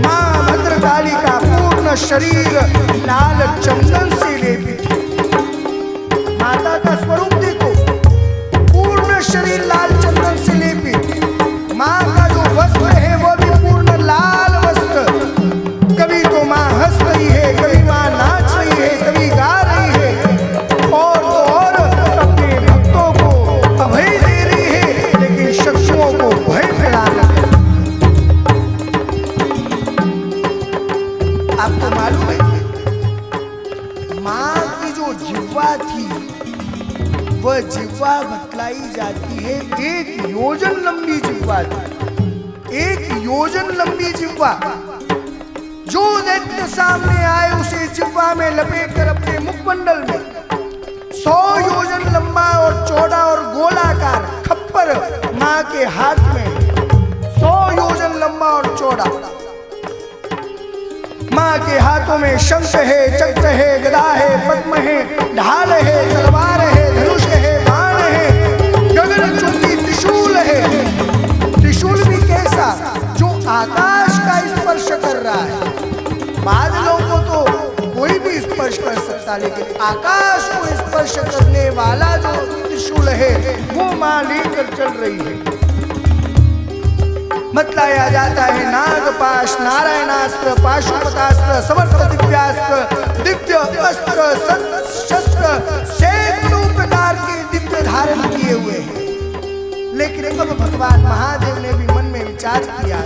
A: माँ भद्रकाली का पूर्ण शरीर लाल चंदन से लेपित। माता का स्वरूप देखो, पूर्ण शरीर लाल चंदन से लेपित। माँ का जो वस्त्र है वो भी पूर्ण लाल वस्त्र। कभी तो माँ हंस रही है, कभी माँ नाच रही है, कभी गा रही है, और अपने भक्तों को अभय दे रही है, लेकिन शत्रुओं को भय फैलाना। आपको मालूम है माँ की जो जिह्वा थी वह जिह्वा बतलाई जाती है 1 योजन लंबी जिह्वा थी, 1 योजन लंबी जिह्वा। जो दैत्य सामने आए उसे जिह्वा में लपेट कर अपने मुखमंडल में 100 योजन लंबा और चौड़ा और गोलाकार खप्पर माँ के हाथ में, 100 योजन लंबा और चौड़ा। माँ के हाथों में शंख है, चक्र है, गदा है, पद्म है, ढाल है, तलवार है, धनुष है, बाण है, गगनचुंबी त्रिशूल है। त्रिशूल भी कैसा? जो आकाश का स्पर्श कर रहा है। बादलों को तो कोई भी स्पर्श कर सकता, लेकिन आकाश को स्पर्श करने वाला जो त्रिशूल है वो माँ लेकर चल रही है। बताया जाता है नागपाश, नारायणास्त्र, पाशुपतास्त्र, समस्त दिव्यास्त्र, दिव्य अस्त्र, शस्त्र, सैकड़ों प्रकार के दिव्य धारण किए हुए हैं। लेकिन अब भगवान महादेव ने भी मन में विचार किया।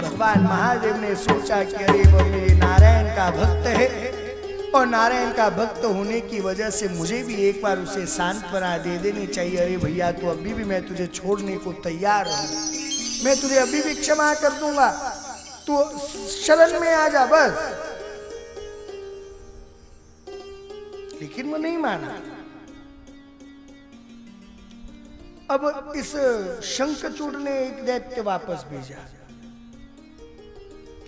A: भगवान महादेव ने सोचा कि अरे वो मेरे नारायण का भक्त है, और नारायण का भक्त होने की वजह से मुझे भी एक बार उसे सांत्वना दे देनी चाहिए। अरे भैया तू अभी भी, मैं तुझे छोड़ने को तैयार हूं, मैं तुझे अभी भी क्षमा कर दूंगा, तू शरण में आ जा बस। लेकिन वो नहीं माना। अब इस शंखचूड़ ने एक दैत्य वापस भेजा।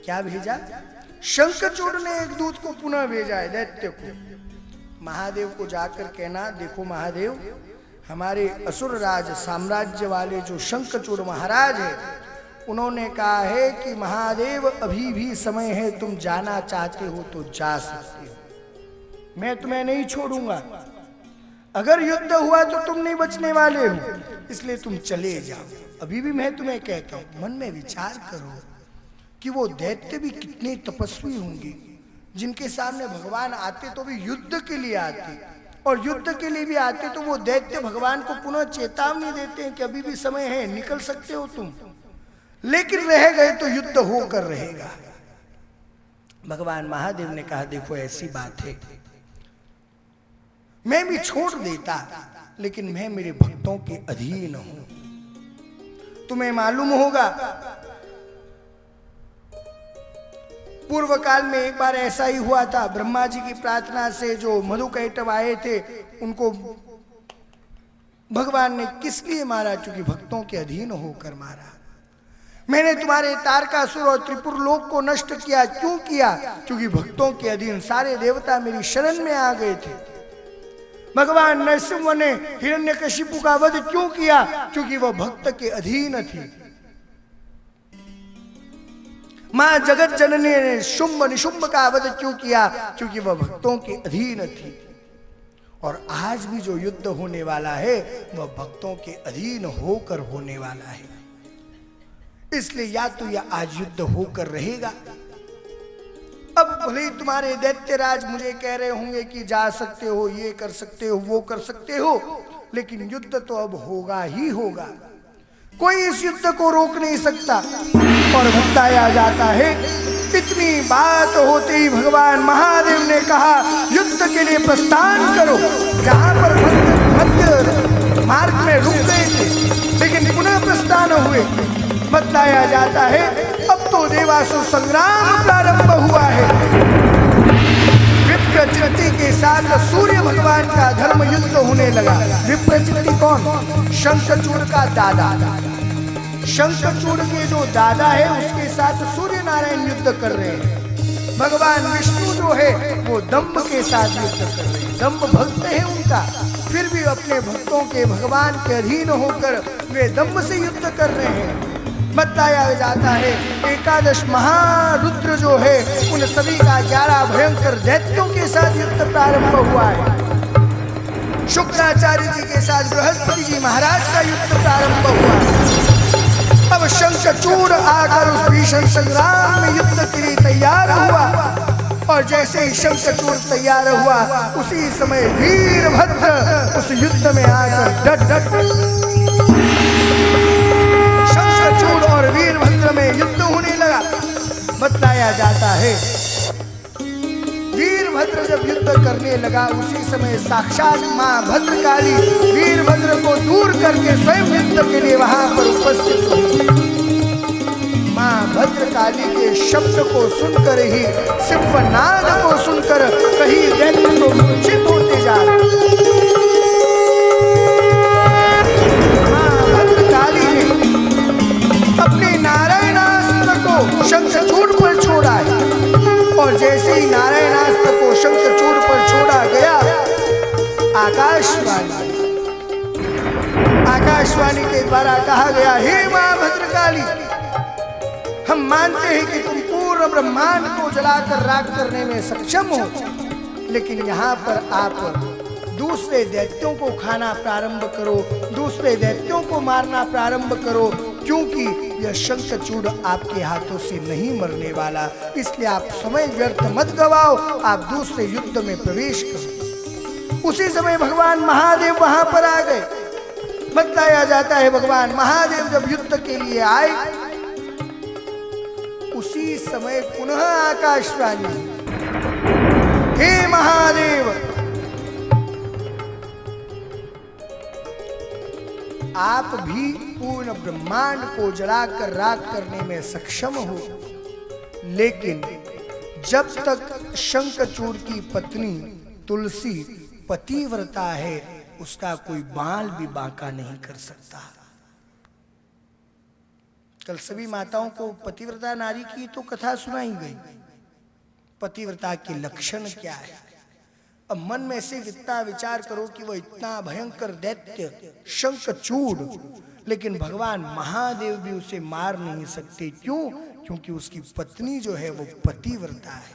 A: क्या भेजा? शंखचूड़ ने एक दूत को पुनः भेजा है दैत्य को। महादेव को जाकर कहना, देखो महादेव, हमारे असुर राज साम्राज्य वाले जो शंखचूड़ महाराज है, उन्होंने कहा है कि महादेव अभी भी समय है, तुम जाना चाहते हो तो जा सकते हो, मैं तुम्हें नहीं छोड़ूंगा। अगर युद्ध हुआ तो तुम नहीं बचने वाले हो, इसलिए तुम चले जाओ। अभी भी मैं तुम्हें कहता हूं, मन में विचार करो कि वो दैत्य भी कितने तपस्वी होंगे, जिनके सामने भगवान आते तो भी युद्ध के लिए आते, और युद्ध के लिए भी आते तो वो दैत्य भगवान को पुनः चेतावनी देते हैं कि अभी भी समय है, निकल सकते हो तुम, लेकिन रह गए तो युद्ध होकर रहेगा। भगवान महादेव ने कहा, देखो ऐसी बात है, मैं भी छोड़ देता, लेकिन मैं मेरे भक्तों के अधीन हूं। तुम्हें मालूम होगा पूर्व काल में एक बार ऐसा ही हुआ था। ब्रह्मा जी की प्रार्थना से जो मधुकैटभ आए थे, उनको भगवान ने किस लिए मारा? क्योंकि भक्तों के अधीन होकर मारा। मैंने तुम्हारे तारकासुर और त्रिपुर लोक को नष्ट किया। क्यों किया? क्योंकि भक्तों के अधीन सारे देवता मेरी शरण में आ गए थे। भगवान नरसिंह ने हिरण्यकशिपु का वध क्यों किया? क्योंकि वह भक्त के अधीन थी। मां जगत जननी ने शुंभ निशुंभ का वध क्यों किया? क्योंकि वह भक्तों के अधीन थी। और आज भी जो युद्ध होने वाला है वह भक्तों के अधीन होकर होने वाला है। इसलिए या तो यह आज युद्ध होकर रहेगा। अब भले तुम्हारे दैत्यराज मुझे कह रहे होंगे कि जा सकते हो, ये कर सकते हो, वो कर सकते हो, लेकिन युद्ध तो अब होगा ही होगा। कोई इस युद्ध को रोक नहीं सकता। और बताया जाता है, इतनी बात होते ही भगवान महादेव ने कहा, युद्ध के लिए प्रस्थान करो। जहां पर मध्य मार्ग में रुक गए थे, लेकिन पुनः प्रस्थान हुए। बताया जाता है, अब तो देवासुर संग्राम प्रारंभ हुआ है। विप्रचित्ति के साथ सूर्य भगवान का धर्म युद्ध होने लगा। विप्रचित्ति कौन? शंखचूड़ का दादा। शंखचूड़ के जो दादा है उसके साथ सूर्य नारायण युद्ध कर रहे हैं। भगवान विष्णु जो है वो दंभ के साथ युद्ध कर रहे हैं। दंभ भक्त है उनका, फिर भी अपने भक्तों के भगवान के अधीन होकर वे दंभ से युद्ध कर रहे हैं। बताया जाता है, एकादश महारुद्र जो है उन सभी का 11 भयंकर दैत्यों के साथ युद्ध प्रारंभ हुआ है। शुक्राचार्य जी के साथ बृहस्पति जी महाराज का युद्ध प्रारंभ हुआ है। अब शंखचूड़ आकर उस भीषण संग्राम में युद्ध के लिए तैयार हुआ। और जैसे ही शंखचूड़ तैयार हुआ, उसी समय वीरभद्र उस युद्ध में आकर डट शंखचूड़ और वीरभद्र में युद्ध होने लगा। बताया जाता है, वीरभद्र जब युद्ध करने लगा, उसी समय साक्षात मां भद्रकाली वीरभद्र को दूर करके स्वयं युद्ध के लिए वहां पर उपस्थित हुई। मां भद्रकाली के शब्द को सुनकर ही, सिंहनाद को सुनकर कहीं दैत्य तो मूर्छित होते जा रहे। मां भद्रकाली ने अपने नारायणास्त्र को शंखचूड़ पर छोड़ा है। और जैसे ही नारायणास्त्र को शंखचूड़ पर छोड़ा गया, आकाशवाणी के द्वारा कहा गया, हे मां भद्रकाली, हम मानते हैं कि तुम पूर्ण ब्रह्मांड को जलाकर राख करने में सक्षम हो, लेकिन यहाँ पर आप दूसरे दैत्यों को खाना प्रारंभ करो, दूसरे दैत्यों को मारना प्रारंभ करो, क्योंकि यह शंखचूड़ आपके हाथों से नहीं मरने वाला। इसलिए आप समय व्यर्थ मत गवाओ, आप दूसरे युद्ध में प्रवेश करो। उसी समय भगवान महादेव वहां पर आ गए। बताया जाता है, भगवान महादेव जब युद्ध के लिए आए, उसी समय पुनः आकाशवाणी, हे महादेव, आप भी पूर्ण ब्रह्मांड को जलाकर राख करने में सक्षम हो, लेकिन जब तक शंखचूड़ की पत्नी तुलसी पतिव्रता है, उसका कोई बाल भी बांका नहीं कर सकता। कल सभी माताओं को पतिव्रता नारी की तो कथा सुनाई गई। पतिव्रता के लक्षण क्या है? अब मन में से इतना विचार करो कि वो इतना भयंकर दैत्य शंखचूड़, लेकिन भगवान महादेव भी उसे मार नहीं सकते। क्यों? क्योंकि उसकी पत्नी जो है वो पतिव्रता है।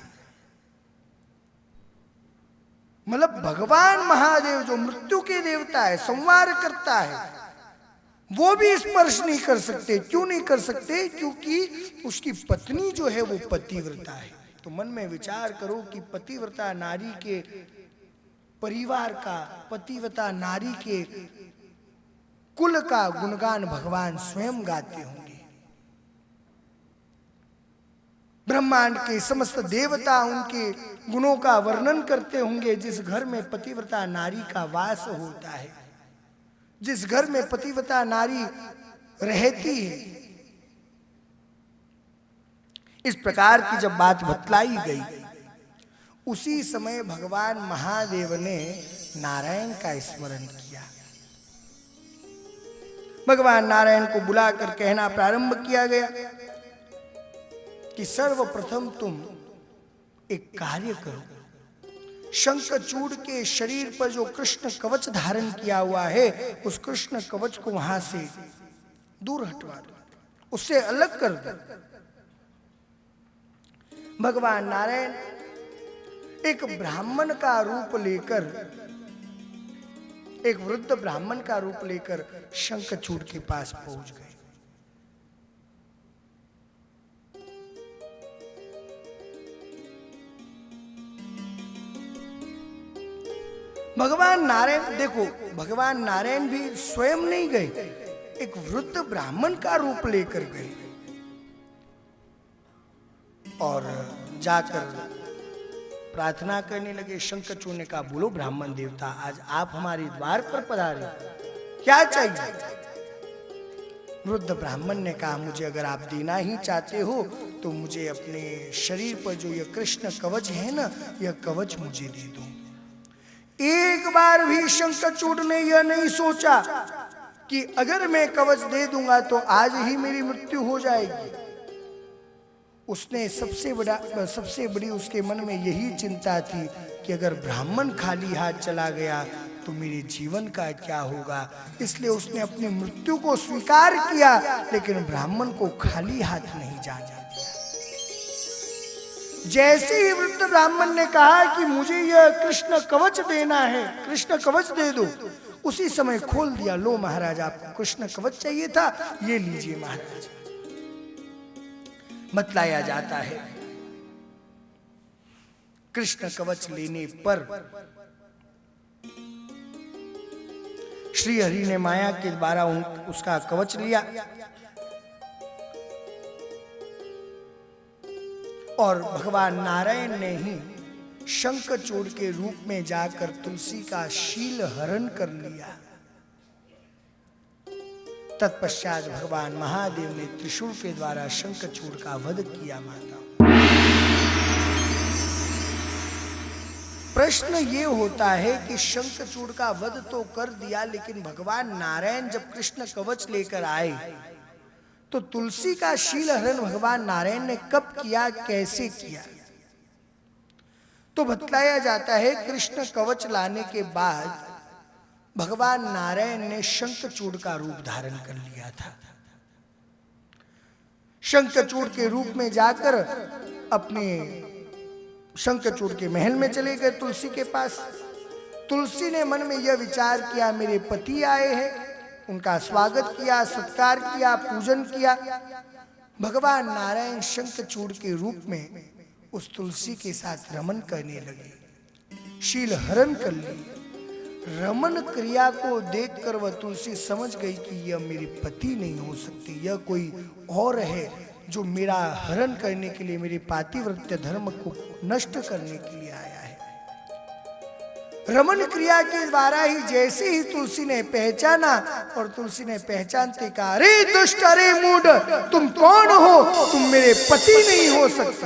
A: मतलब भगवान महादेव जो मृत्यु के देवता है, संहार करता है, वो भी स्पर्श नहीं कर सकते। क्यों नहीं कर सकते? क्योंकि उसकी पत्नी जो है वो पतिव्रता है। तो मन में विचार करो कि पतिव्रता नारी के परिवार का, पतिव्रता नारी के कुल का गुणगान भगवान स्वयं गाते होंगे। ब्रह्मांड के समस्त देवता उनके गुणों का वर्णन करते होंगे। जिस घर में पतिव्रता नारी का वास होता है, जिस घर में पतिव्रता नारी रहती है, इस प्रकार की जब बात बतलाई गई, उसी समय भगवान महादेव ने नारायण का स्मरण किया। भगवान नारायण को बुलाकर कहना प्रारंभ किया गया कि सर्वप्रथम तुम एक कार्य करो, शंखचूड़ के शरीर पर जो कृष्ण कवच धारण किया हुआ है, उस कृष्ण कवच को वहां से दूर हटवा दो, उससे अलग कर दो। भगवान नारायण एक ब्राह्मण का रूप लेकर, एक वृद्ध ब्राह्मण का रूप लेकर शंखचूड़ के पास पहुंच गए। भगवान नारायण, देखो भगवान नारायण भी स्वयं नहीं गए, एक वृद्ध ब्राह्मण का रूप लेकर गए और जाकर प्रार्थना करने लगे। शंखचूड़ ने कहा, बोलो ब्राह्मण देवता, आज आप हमारे द्वार पर पधारे, क्या चाहिए? वृद्ध ब्राह्मण ने कहा, मुझे अगर आप देना ही चाहते हो तो मुझे अपने शरीर पर जो यह कृष्ण कवच है ना, यह कवच मुझे दे दो। एक बार भी शंखचूड़ ने यह नहीं सोचा कि अगर मैं कवच दे दूंगा तो आज ही मेरी मृत्यु हो जाएगी। उसने सबसे बड़ी उसके मन में यही चिंता थी कि अगर ब्राह्मण खाली हाथ चला गया तो मेरे जीवन का क्या होगा। इसलिए उसने अपनी मृत्यु को स्वीकार किया, लेकिन ब्राह्मण को खाली हाथ नहीं जाने दिया। जैसे ही वृद्ध ब्राह्मण ने कहा कि मुझे यह कृष्ण कवच देना है, कृष्ण कवच दे दो, उसी समय खोल दिया। लो महाराज, आपको कृष्ण कवच चाहिए था, ये लीजिए महाराज। बतलाया जाता है कृष्ण कवच लेने पर श्री हरि ने माया के द्वारा उसका कवच लिया और भगवान नारायण ने ही शंखचूड़ के रूप में जाकर तुलसी का शील हरण कर लिया। तत्पश्चात भगवान महादेव ने त्रिशूल के द्वारा शंखचूड़ का वध किया। माता, प्रश्न ये होता है कि शंखचूड़ का वध तो कर दिया, लेकिन भगवान नारायण जब कृष्ण कवच लेकर आए तो तुलसी का शील हरण भगवान नारायण ने कब किया, कैसे किया? तो बतलाया जाता है कृष्ण कवच लाने के बाद भगवान नारायण ने शंखचूड़ का रूप धारण कर लिया था। शंखचूड़ के रूप में जाकर अपने शंखचूड़ के महल में चले गए तुलसी के पास। तुलसी ने मन में यह विचार किया, मेरे पति आए हैं, उनका स्वागत किया, सत्कार किया, पूजन किया। भगवान नारायण शंखचूड़ के रूप में उस तुलसी के साथ रमन करने लगे, शील हरण कर लिए। रमन क्रिया को देखकर वह तुलसी समझ गई कि यह मेरे पति नहीं हो सकती, यह कोई और है जो मेरा हरण करने के लिए, मेरे पातिव्रत्य धर्म को नष्ट करने के लिए आया है। रमन क्रिया के द्वारा ही जैसे ही तुलसी ने पहचाना और तुलसी ने पहचानते कहा, अरे दुष्ट, अरे मूढ़, तुम कौन हो? तुम मेरे पति नहीं हो सकते।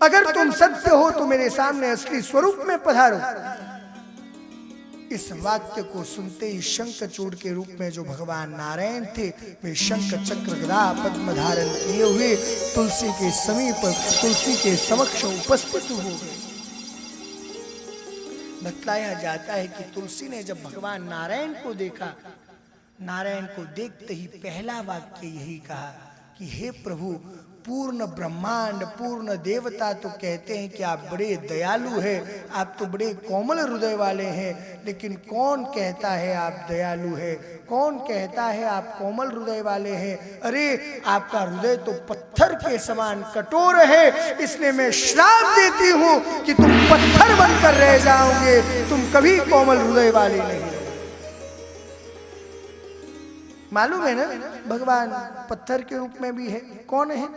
A: अगर तुम सत्य हो तो मेरे सामने असली स्वरूप में पधारो। इस वाक्य को सुनते ही शंखचूड़ के रूप में जो भगवान नारायण थे, वे शंख चक्र गदा पद्म धारण किए हुए तुलसी के समीप, तुलसी के समक्ष उपस्थित हो गए। बतलाया जाता है कि तुलसी ने जब भगवान नारायण को देखा, नारायण को देखते ही पहला वाक्य यही कहा कि हे प्रभु, पूर्ण ब्रह्मांड, पूर्ण देवता तो कहते हैं कि आप बड़े दयालु हैं, आप तो बड़े कोमल हृदय वाले हैं, लेकिन कौन कहता है आप दयालु हैं? कौन कहता है आप कोमल हृदय वाले हैं? अरे आपका हृदय तो पत्थर के समान कठोर है, इसलिए मैं श्राप देती हूं कि तुम पत्थर बनकर रह जाओगे, तुम कभी कोमल हृदय वाले नहीं। मालूम है ना, भगवान पत्थर के रूप में भी है। कौन है?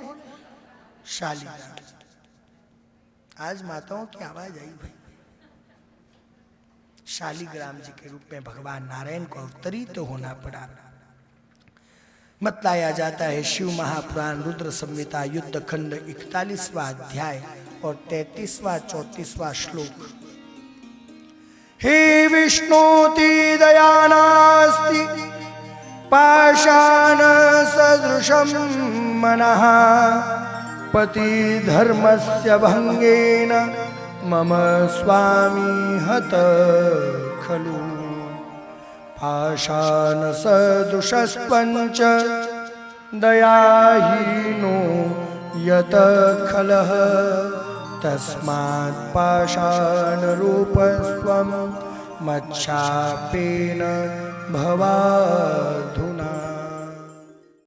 A: शालिग्राम। आज माताओं की आवाज आई भाई। शालिग्राम जी के रूप में भगवान नारायण को अवतरित तो होना पड़ा। बतलाया जाता है शिव महापुराण रुद्र संहिता युद्ध खंड 41वां अध्याय और 33वां 34वां श्लोक। हे विष्णुति दयानास्ति पाषाण सदृशं मनः पति धर्मस्य भंगेन मम स्वामी हत खलु पाषाण सदृशस्पंच दयाहीनो यत खलः तस्मात् पाषाण रूपस्त्वं मच्छापेन भवाधुना।